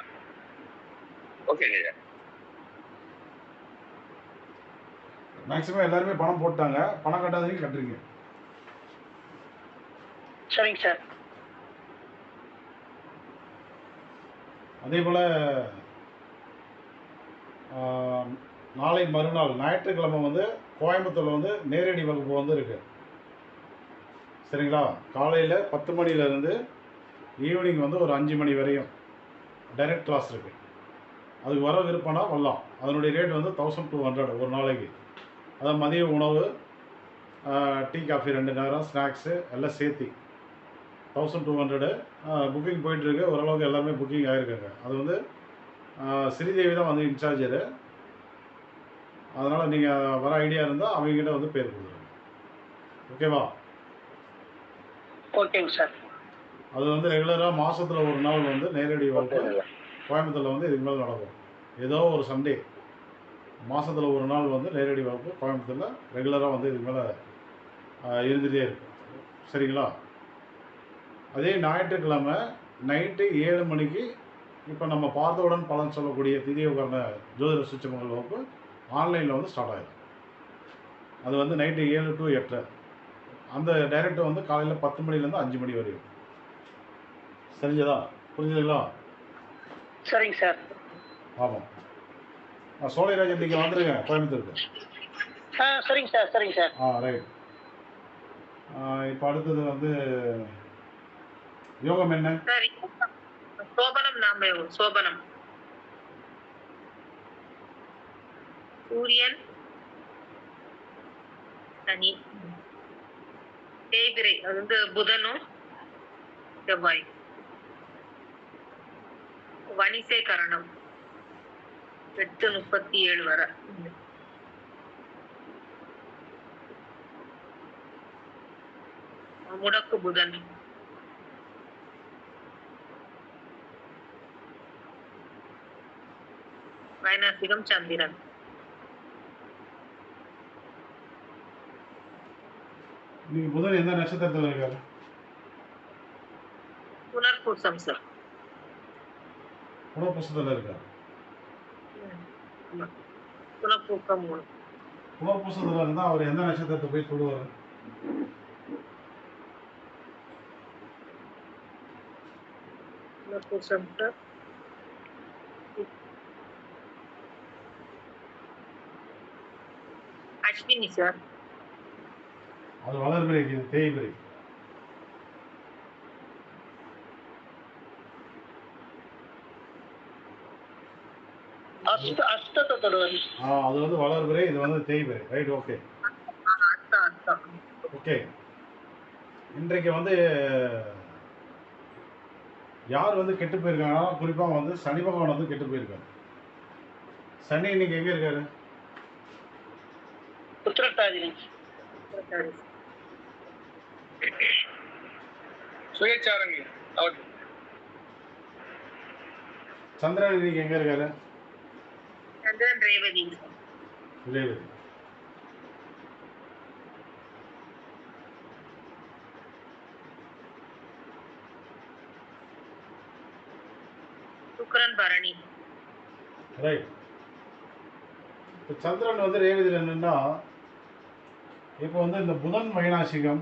ஓகே ஐயா. மேக்ஸிமம் எல்லாருமே பணம் போட்டாங்க. பணம் கட்டாதவங்க கட்டுறீங்க. சரிங்க சார். அதே போல் நாளை மறுநாள் ஞாயிற்றுக்கிழமை வந்து கோயம்புத்தூரில் வந்து நேரடி வகுப்பு வந்து இருக்குது. சரிங்களா? காலையில் 10 மணிலேருந்து ஈவினிங் வந்து ஒரு 5 மணி வரையும் டைரக்ட் கிளாஸ் இருக்குது. அதுக்கு வர விருப்பம்னா வரலாம். அதனுடைய ரேட் வந்து 1200 ஒரு நாளைக்கு. அதாவது மதிய உணவு, டீ காஃபி 2 நேரம், ஸ்நாக்ஸு எல்லாம் சேர்த்து 1200. புக்கிங் போயிட்டுருக்கு. ஓரளவுக்கு எல்லாமே புக்கிங் ஆகிருக்குங்க. அது வந்து ஸ்ரீதேவி தான் வந்து இன்சார்ஜரு. அதனால் நீங்கள் வர ஐடியா இருந்தால் அவங்ககிட்ட வந்து பேர் கொடுத்துருங்க. ஓகேவா? ஓகேங்க சார். அது வந்து ரெகுலராக மாதத்தில் ஒரு நாள் வந்து நேரடி வகுப்பு கோயம்புத்தூரில் வந்து இதுக்கு மேலே நடக்கும். ஏதோ ஒரு சண்டே மாதத்தில் ஒரு நாள் வந்து நேரடி வகுப்பு கோயம்புத்தூரில் ரெகுலராக வந்து இதுக்கு மேலே இருந்துகிட்டே இருக்கும். சரிங்களா? அதே ஞாயிற்றுக்கிழமை நைட்டு 7 மணிக்கு இப்போ நம்ம பார்த்தவுடன் பலன் சொல்லக்கூடிய திதியோகரண ஜோதிட சூட்சுமங்கள் வகுப்பு ஆன்லைனில் வந்து ஸ்டார்ட் ஆகிடும். அது வந்து நைட்டு 7 to 8. அந்த டைரக்ட் வந்து காலையில் 10 மணிலேருந்து 5 மணி வரையும். சரிஞ்சதா? புரிஞ்சுதுங்களா? சரிங்க சார். ஆமாம். சோலைராஜன் நீங்கள் வந்துடுங்க கோயம்புத்தூருக்கு. சரிங்க சார். சரிங்க சார். ரைட். இப்போ அடுத்தது வந்து யோகம் என்ன? சரி, சோபனம் நாம சோபனம் சூரியன் சனி தேய்பிரை, அது வந்து புதனும் செவ்வாய். வணிசை கரணம் 8:37 வரை. முடக்கு புதன். வைநாசிகம் சந்திரன். இன்னைக்கு புதன் எந்த நட்சத்திரத்தில் இருக்காரு? புனர்பூசம் சார். புனர்பூசத்தில் இருக்காரு. புனர்பூசம் புனர்பூசத்தில் இருந்தால் அவர் எந்த நட்சத்திரத்தை போய் சொல்லுவார்? புனர்பூசம் சார். அஸ்வினி சார். அது வளர்பிறை, இது தேய்பிறை. அஸ்தத்தை தொடுவார். அது வந்து வளர்பிறை, இது வந்து தேய்பிறை. Right, okay. ஓகே. இன்றைக்கு வந்து யார் வந்து கெட்டு போயிருக்காங்கன்னா குறிப்பாக வந்து சனி பகவான் வந்து கெட்டு போயிருக்காரு. சனி இன்னைக்கு எங்கே இருக்காரு? உத்திரட்டாதி. சுயச்சாரங்க. சந்திரன் இன்னைக்கு எங்கே இருக்காரு? சந்திரன் ரேவதி. ரேவதி. சுக்கிரன் பரணி. ரைட். இப்போ சந்திரன் வந்து ரேவதியில் என்னன்னா, இப்போ வந்து இந்த புதன் வைநாசிகம்,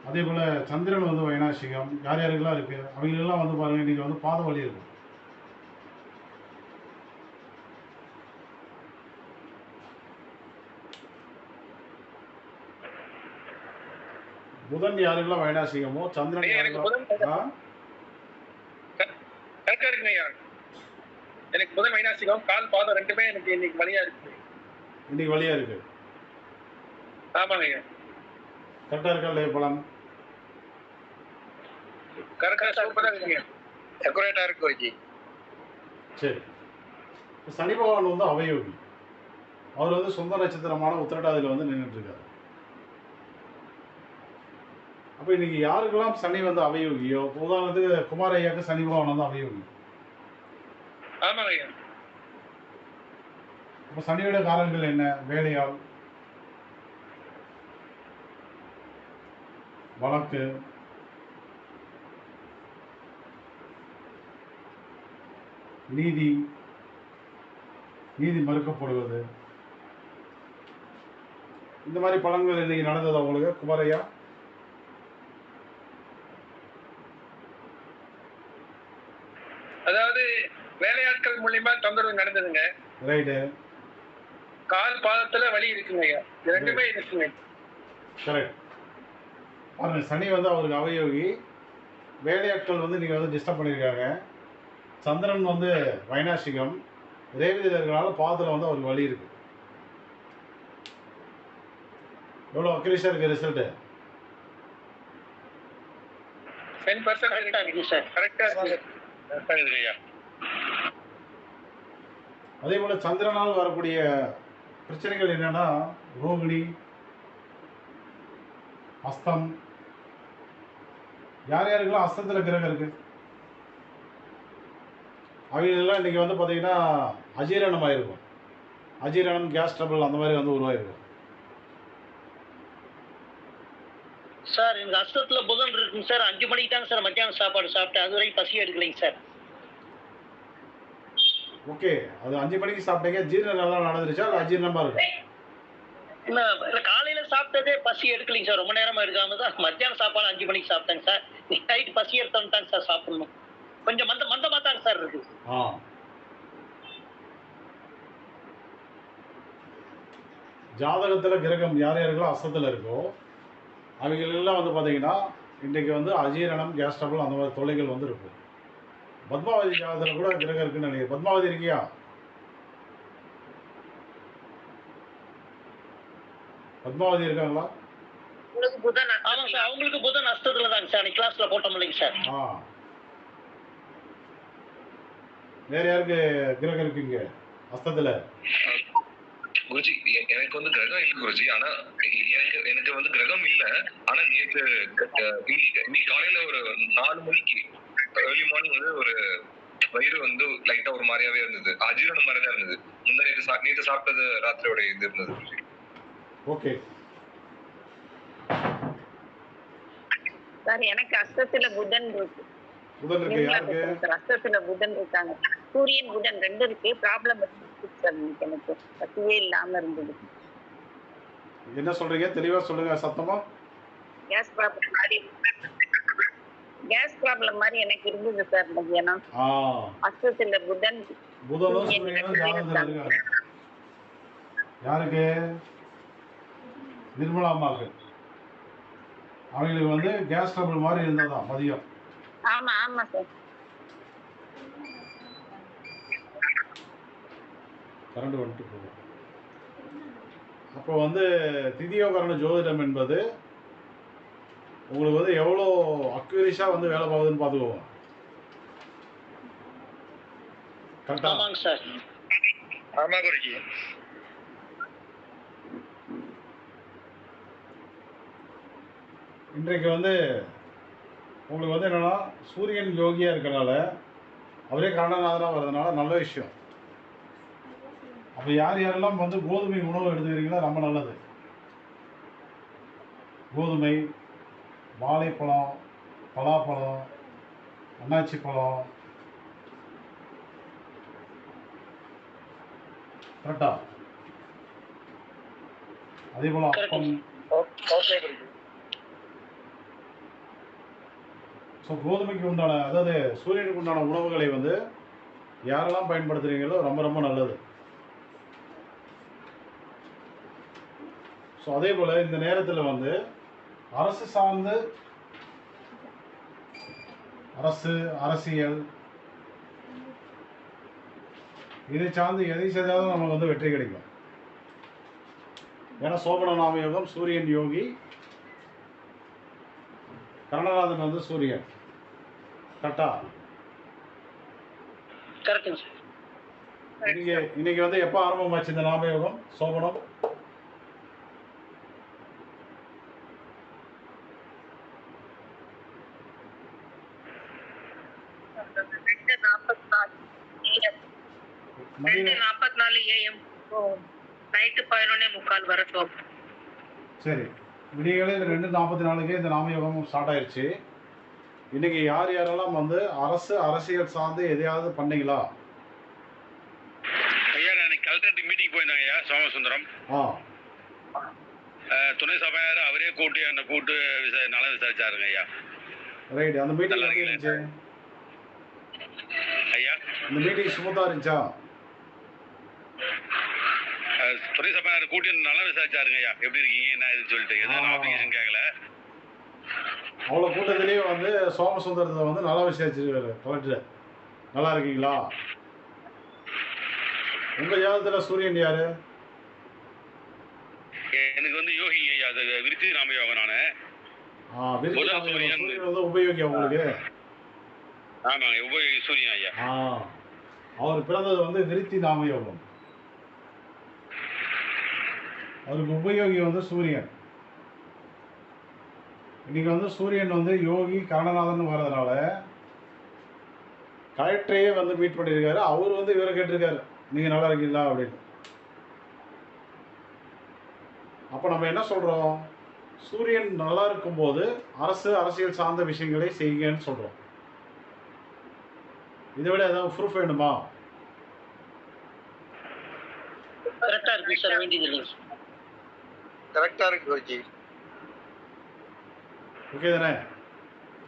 அதே போல் சந்திரன் வந்து வைநாசிகம் யார் யாருக்கெல்லாம் இருக்குது அவங்களுக்கெல்லாம் வந்து பாருங்கள் இன்றைக்கி வந்து பாத வலி இருக்கும். புதன் யாருக்கெல்லாம் வைநாசிகமோ சந்திரன் யாருக்கெல்லாம் கரெக்டா இருக்குங்க ஐயா. எனக்கு புதன் வைநாசிகம், கால் பாதம் ரெண்டுமே எனக்கு இன்னைக்கு வலியா இருக்கு. இன்னைக்கு வலியா இருக்கு. ஆமாங்க ஐயா. கரெக்டா இருக்கா இல்லையா பலன்? கரெக்டா சூப்பரா இருக்குங்க. அக்குரேட்டா இருக்கு குருஜி. சரி. சனி பகவான் வந்து அவயோகி. அவர் வந்து சொந்த நட்சத்திரமான உத்திரட்டாதியில் வந்து நின்றுட்டு இருக்காரு. அப்போ இன்னைக்கு யாருக்கெல்லாம் சனி வந்து அவயோகியோ, உதாரணத்துக்கு குமார் ஐயாவுக்கு சனி பகவான் வந்து அவயோகி. ஆமாங்க ஐயா. அப்போ சனியோட காரணங்கள் என்ன? வேலையால், வழக்கு, நீதி மறுக்கப்படுவது, இந்த மாதிரி பலன்கள் இன்னைக்கு நடந்தது உங்களுக்கு குமாரையா? அதாவது வேலையாட்கள் மூலியமா தொந்தரவு நடந்ததுங்க. ரைட்டு. கால் பாதத்துல வலி இருக்குங்க ஐயா. இது ரெண்டுமே இருக்குங்க. கரெக்ட். பாருங்க, சனி வந்து அவருக்கு அவயோகி, வேலையாட்கள் வந்து நீங்கள் வந்து டிஸ்டர்ப் பண்ணியிருக்காங்க. சந்திரன் வந்து வைநாசிகம், ரேவதியில் இருக்கிறனால பாதத்தில் வந்து அவருக்கு வலி இருக்குது. எவ்வளோ அக்யூரேஷாக இருக்குது ரிசல்ட்டு? 10% கரெக்டா இருக்கு சார். கரெக்டா இருக்குங்க ஐயா. அதே போல் சந்திரனால் வரக்கூடிய பிரச்சனைகள் என்னென்னா ரோகிணி, அஸ்தம். யார் யாருக்கெல்லாம் அஸ்தத்தில் கிரகம் இருக்குது அவங்களெல்லாம் இன்றைக்கி வந்து பார்த்திங்கன்னா அஜீரணம் ஆகிருக்கும். அஜீரணம், கேஸ் ட்ரபிள் அந்த மாதிரி வந்து உருவாயிருக்கும். சார் எனக்கு அஸ்தத்துல புதன் இருக்குங்க சார். 5 மணிக்கு தாங்க சார் மத்தியானம் சாப்பாடு சாப்பிட்டேன். அது வரைக்கும் பசி எடுக்கலைங்க சார். ஓகே, அது 5 மணிக்கு சாப்பிட்டீங்க, ஜீரணம் நல்லா நடந்துருச்சா இல்லை அஜீரணமாக இருக்கும்? இல்ல காலையில சாப்பிட்டதே பசி எடுக்கலைங்க சார். ரொம்ப நேரமா எடுக்காம தான் மத்தியானம் சாப்பாடு 5 மணிக்கு சாப்பிட்டேங்க சார். நைட் பசி எடுத்தோன்னு தாங்க சார் சாப்பிடணும். கொஞ்சம் மந்தமா தாங்க சார் இருக்கு. ஜாதகத்தில் கிரகம் யார் யாருக்கெல்லாம் அஸ்தத்தில் இருக்கோ அவங்களெல்லாம் வந்து பார்த்தீங்கன்னா இன்றைக்கி வந்து அஜீரணம், கேஸ் ட்ரபிள் அந்த மாதிரி தொல்லைகள் வந்து இருக்கும். பத்மாவதி ஜாதகத்தில் கூட கிரகம் இருக்குன்னு நினைக்கிறேன். பத்மாவதி இருக்கியா? பத்மாவதி இருக்காங்களா? ஆமாங்க சார், அவங்களுக்கு புதன் அஸ்தத்துல தாங்க சார். கிளாஸ்ல போட்டோம் இல்லைங்க சார். வேற யாருக்கு கிரகம் இருக்குங்க அஸ்தத்துல? குருஜி எனக்கு வந்து கிரகம் இல்லை குருஜி. ஆனா எனக்கு வந்து கிரகம் இல்ல. ஆனா நேற்று இன்னைக்கு காலையில ஒரு 4 மணிக்கு ஏர்லி மார்னிங் வந்து ஒரு வயிறு வந்து லைட்டா ஒரு மாதிரியாவே இருந்தது. அஜீரணம் மாதிரி தான் இருந்தது. நேற்று சாப்பிட்டது ராத்திரியோட இது இருந்தது குருஜி. ஓகே சார், எனக்கு அஸ்தத்துல புதன் இருக்கு. புதன் இருக்கு. யாருக்கு? அஸ்தத்துல புதன் இருக்காங்க. சூரியன் புதன் 2 இருக்கு. ப்ராப்ளம் இருக்கு சார். எனக்கு பசியே இல்லாம இருந்தது. என்ன சொல்றீங்க? தெளிவா சொல்லுங்க, சத்தமா. கேஸ் ப்ராப்ளம் மாதிரி எனக்கு இருந்தது சார் மதியானம். அஸ்தத்துல புதனும் சூரியனும் ஜாதகத்துல இருக்காங்க. யாருக்கு? நிர்மலா அம்மாவுக்கு. அவங்களுக்கு வந்து கேஸ் ட்ரபிள் மாதிரி இருந்ததா மதியம்? ஆமா சார். கரண்ட் வந்துட்டு போகும். அப்போ வந்து திதியோகரண ஜோதிடம் என்பது உங்களுக்கு வந்து எவ்வளோ அக்யூரேஷாக வந்து வேலை பார்க்குதுன்னு பார்த்துக்குவோம். கரெக்டா? ஆமாங்க சார். ஆமா குருஜி. இன்றைக்கு வந்து உங்களுக்கு வந்து என்னென்னா சூரியன் யோகியாக இருக்கிறனால அவரே கரணநாதனாக வர்றதுனால நல்ல விஷயம். அப்போ யாரெல்லாம் வந்து கோதுமை உணவு எடுத்துக்கிறீங்களோ ரொம்ப நல்லது. கோதுமை, வாழைப்பழம், பலாப்பழம், அன்னாச்சி பழம். கரெக்டா? அதே போல் அப்பம். ஸோ கோதுமைக்கு உண்டான, அதாவது சூரியனுக்கு உண்டான உணவுகளை வந்து யாரெல்லாம் பயன்படுத்துகிறீங்களோ ரொம்ப ரொம்ப நல்லது. ஸோ அதே போல் இந்த நேரத்தில் வந்து அரசு சார்ந்து, அரசியல் இதை சார்ந்து எதை செய்தாலும் நமக்கு வந்து வெற்றி கிடைக்கும். ஏன்னா சோபன நாம யோகம், சூரியன் யோகி, கரணநாதன் வந்து சூரியன். கரெக்டா? கரெக்டுங்க சார். இன்னைக்கு வந்து எப்போ ஆரம்பமாச்சு இந்த நாமயோகம் சோபனம்? நைட்டு 11:45 வர சோப். சரி, விடியகாலை 2:44 இந்த நாமயோகம் ஸ்டார்ட் ஆயிடுச்சு. இன்னைக்கு யாரெல்லாம் வந்து அரசியல் சார்ந்து எதையாவது பண்ணீங்களா? ஐயா, நான் கலெக்டர் மீட்டிங் போயிருந்தாங்க ஐயா. சோமசுந்தரம் துணை சபையார் அவரே கூட்டு நலம் விசாரிச்சாருங்க ஐயா. ரைட். அந்த மீட்டிங் எப்படி இருந்துச்சு ஐயா? இந்த மீட்டிங் ஸ்மூத்தாக இருந்துச்சா? துறை சபாநாயகர் கூட்டி நல்லா விசாரிச்சாருங்க ஐயா, எப்படி இருக்கீங்க என்ன இதுன்னு சொல்லிட்டு எதுவும் அப்ளிகேஷன் கேட்கல. அவ்வளோ கூட்டத்திலேயே வந்து சோமசுந்தரத்தை வந்து நல்லா விசாரிச்சிருக்காரு கலெக்டர். நல்லா இருக்கீங்களா? உங்கள் ஜாதகத்தில் சூரியன் யாரு? எனக்கு வந்து யோகிங்க ஐயா, அது விருத்தி ராமயோகம் நானு. சூரியன் வந்து உபயோகி உங்களுக்கு. ஆமாங்க, உபயோகி சூரியன் ஐயா. அவர் பிறந்தது வந்து விருத்தி நாமயோகம். அவருக்கு உபயோகி வந்து சூரியன். இன்னைக்கு வந்து சூரியன் வந்து யோகி கரணநாதன் வர்றதுனால கலெக்டரையே வந்து மீட் பண்ணியிருக்காரு. அவர் வந்து இவரை கேட்டிருக்காரு, நீங்கள் நல்லா இருக்கீங்களா அப்படின்னு. அப்போ நம்ம என்ன சொல்கிறோம்? சூரியன் நல்லா இருக்கும்போது அரசியல் சார்ந்த விஷயங்களை செய்யுங்கன்னு சொல்கிறோம். இதை விட ஏதாவது ப்ரூஃப் வேணுமா? கரெக்டா இருக்கு சார், வேண்டியது கரெக்டா இருக்கு குருஜி. ஓகே தானே?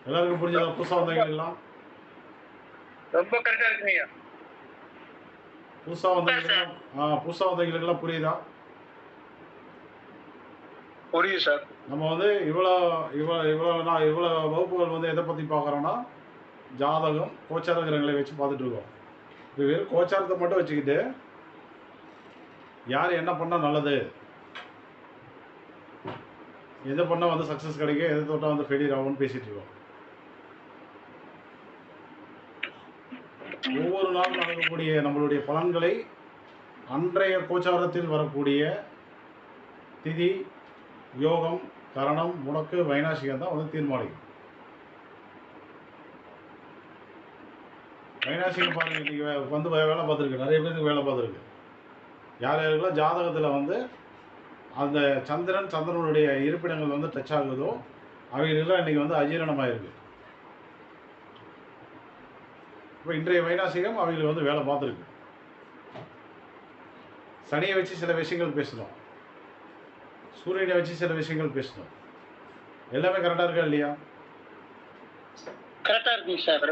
எல்லாருக்கும் புரிஞ்சதா? புதுசாக வந்தவங்க எல்லாம் ரொம்ப கரெக்டா இருக்குங்க ஐயா. புதுசாக வந்தவங்களுக்கெல்லாம் புரியுதா? புரியுது சார். நம்ம வந்து இவ்வளோ வகுப்புகள் வந்து எதை பற்றி பார்க்குறோன்னா, ஜாதகம் கோச்சார கிரகங்களை வச்சு பார்த்துட்டு இருக்கோம். இப்போ வெறும் கோச்சாரத்தை மட்டும் வச்சுக்கிட்டு யார் என்ன பண்ணால் நல்லது, எதை பண்ணால் வந்து சக்ஸஸ் கிடைக்கும், எதை தொட்டால் வந்து ஃபெயிலியர் ஆகும்னு பேசிகிட்டு இருக்கோம். ஒவ்வொரு நாளும் நடக்கக்கூடிய நம்மளுடைய பலன்களை அன்றைய கோச்சாரத்தில் வரக்கூடிய திதி, யோகம், கரணம், முடக்கு, வைநாசிகம் தான் வந்து தீர்மானிக்கும். வைநாசிகம் பாருங்க, இன்றைக்கி வந்து வேலை பார்த்துருக்கு, நிறைய பேருக்கு வேலை பார்த்துருக்கு. யார் யாருக்கெல்லாம் ஜாதகத்தில் வந்து அந்த சந்திரனுடைய இருப்பிடங்கள் வந்து டச் ஆகுதோ அவைகளெல்லாம் இன்றைக்கி வந்து அஜீரணமாயிருக்கு. இப்போ இன்றைய வைநாசிகம் அவைகளுக்கு வந்து வேலை பார்த்துருக்கு. சனியை வச்சு சில விஷயங்கள் பேசணும், சூரியனை வச்சு சில விஷயங்கள் பேசணும். எல்லாமே கரெக்டாக இருக்கா இல்லையா? கரெக்டா இருக்குங்க சார்.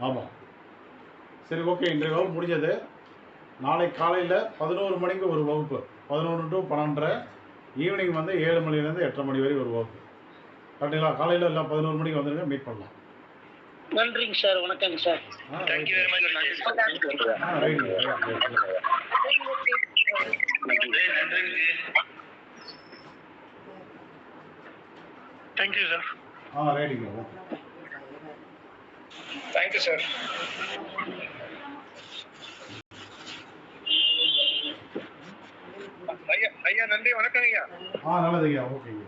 ஆமாம். சரி, ஓகே. இன்றைய வகுப்பு முடிஞ்சது. நாளை காலையில் 11 மணிக்கு ஒரு வகுப்பு, 11 to 12:30, ஈவினிங் வந்து 7 மணிலேருந்து 8:30 மணி வரை ஒரு வகுப்பு. கரெக்டுங்களா? காலையில் எல்லாம் 11 மணிக்கு வந்துடுங்க, மீட் பண்ணலாம். நன்றிங்க சார், வணக்கங்க sir. Thank you very much. Thank you sir. ரைட்டுங்க. Thank you sir. ஐயா நன்றி, வணக்கம் ஐயா. நல்லதுங்க. ஓகேங்க.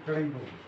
கடைக்கு போகும்.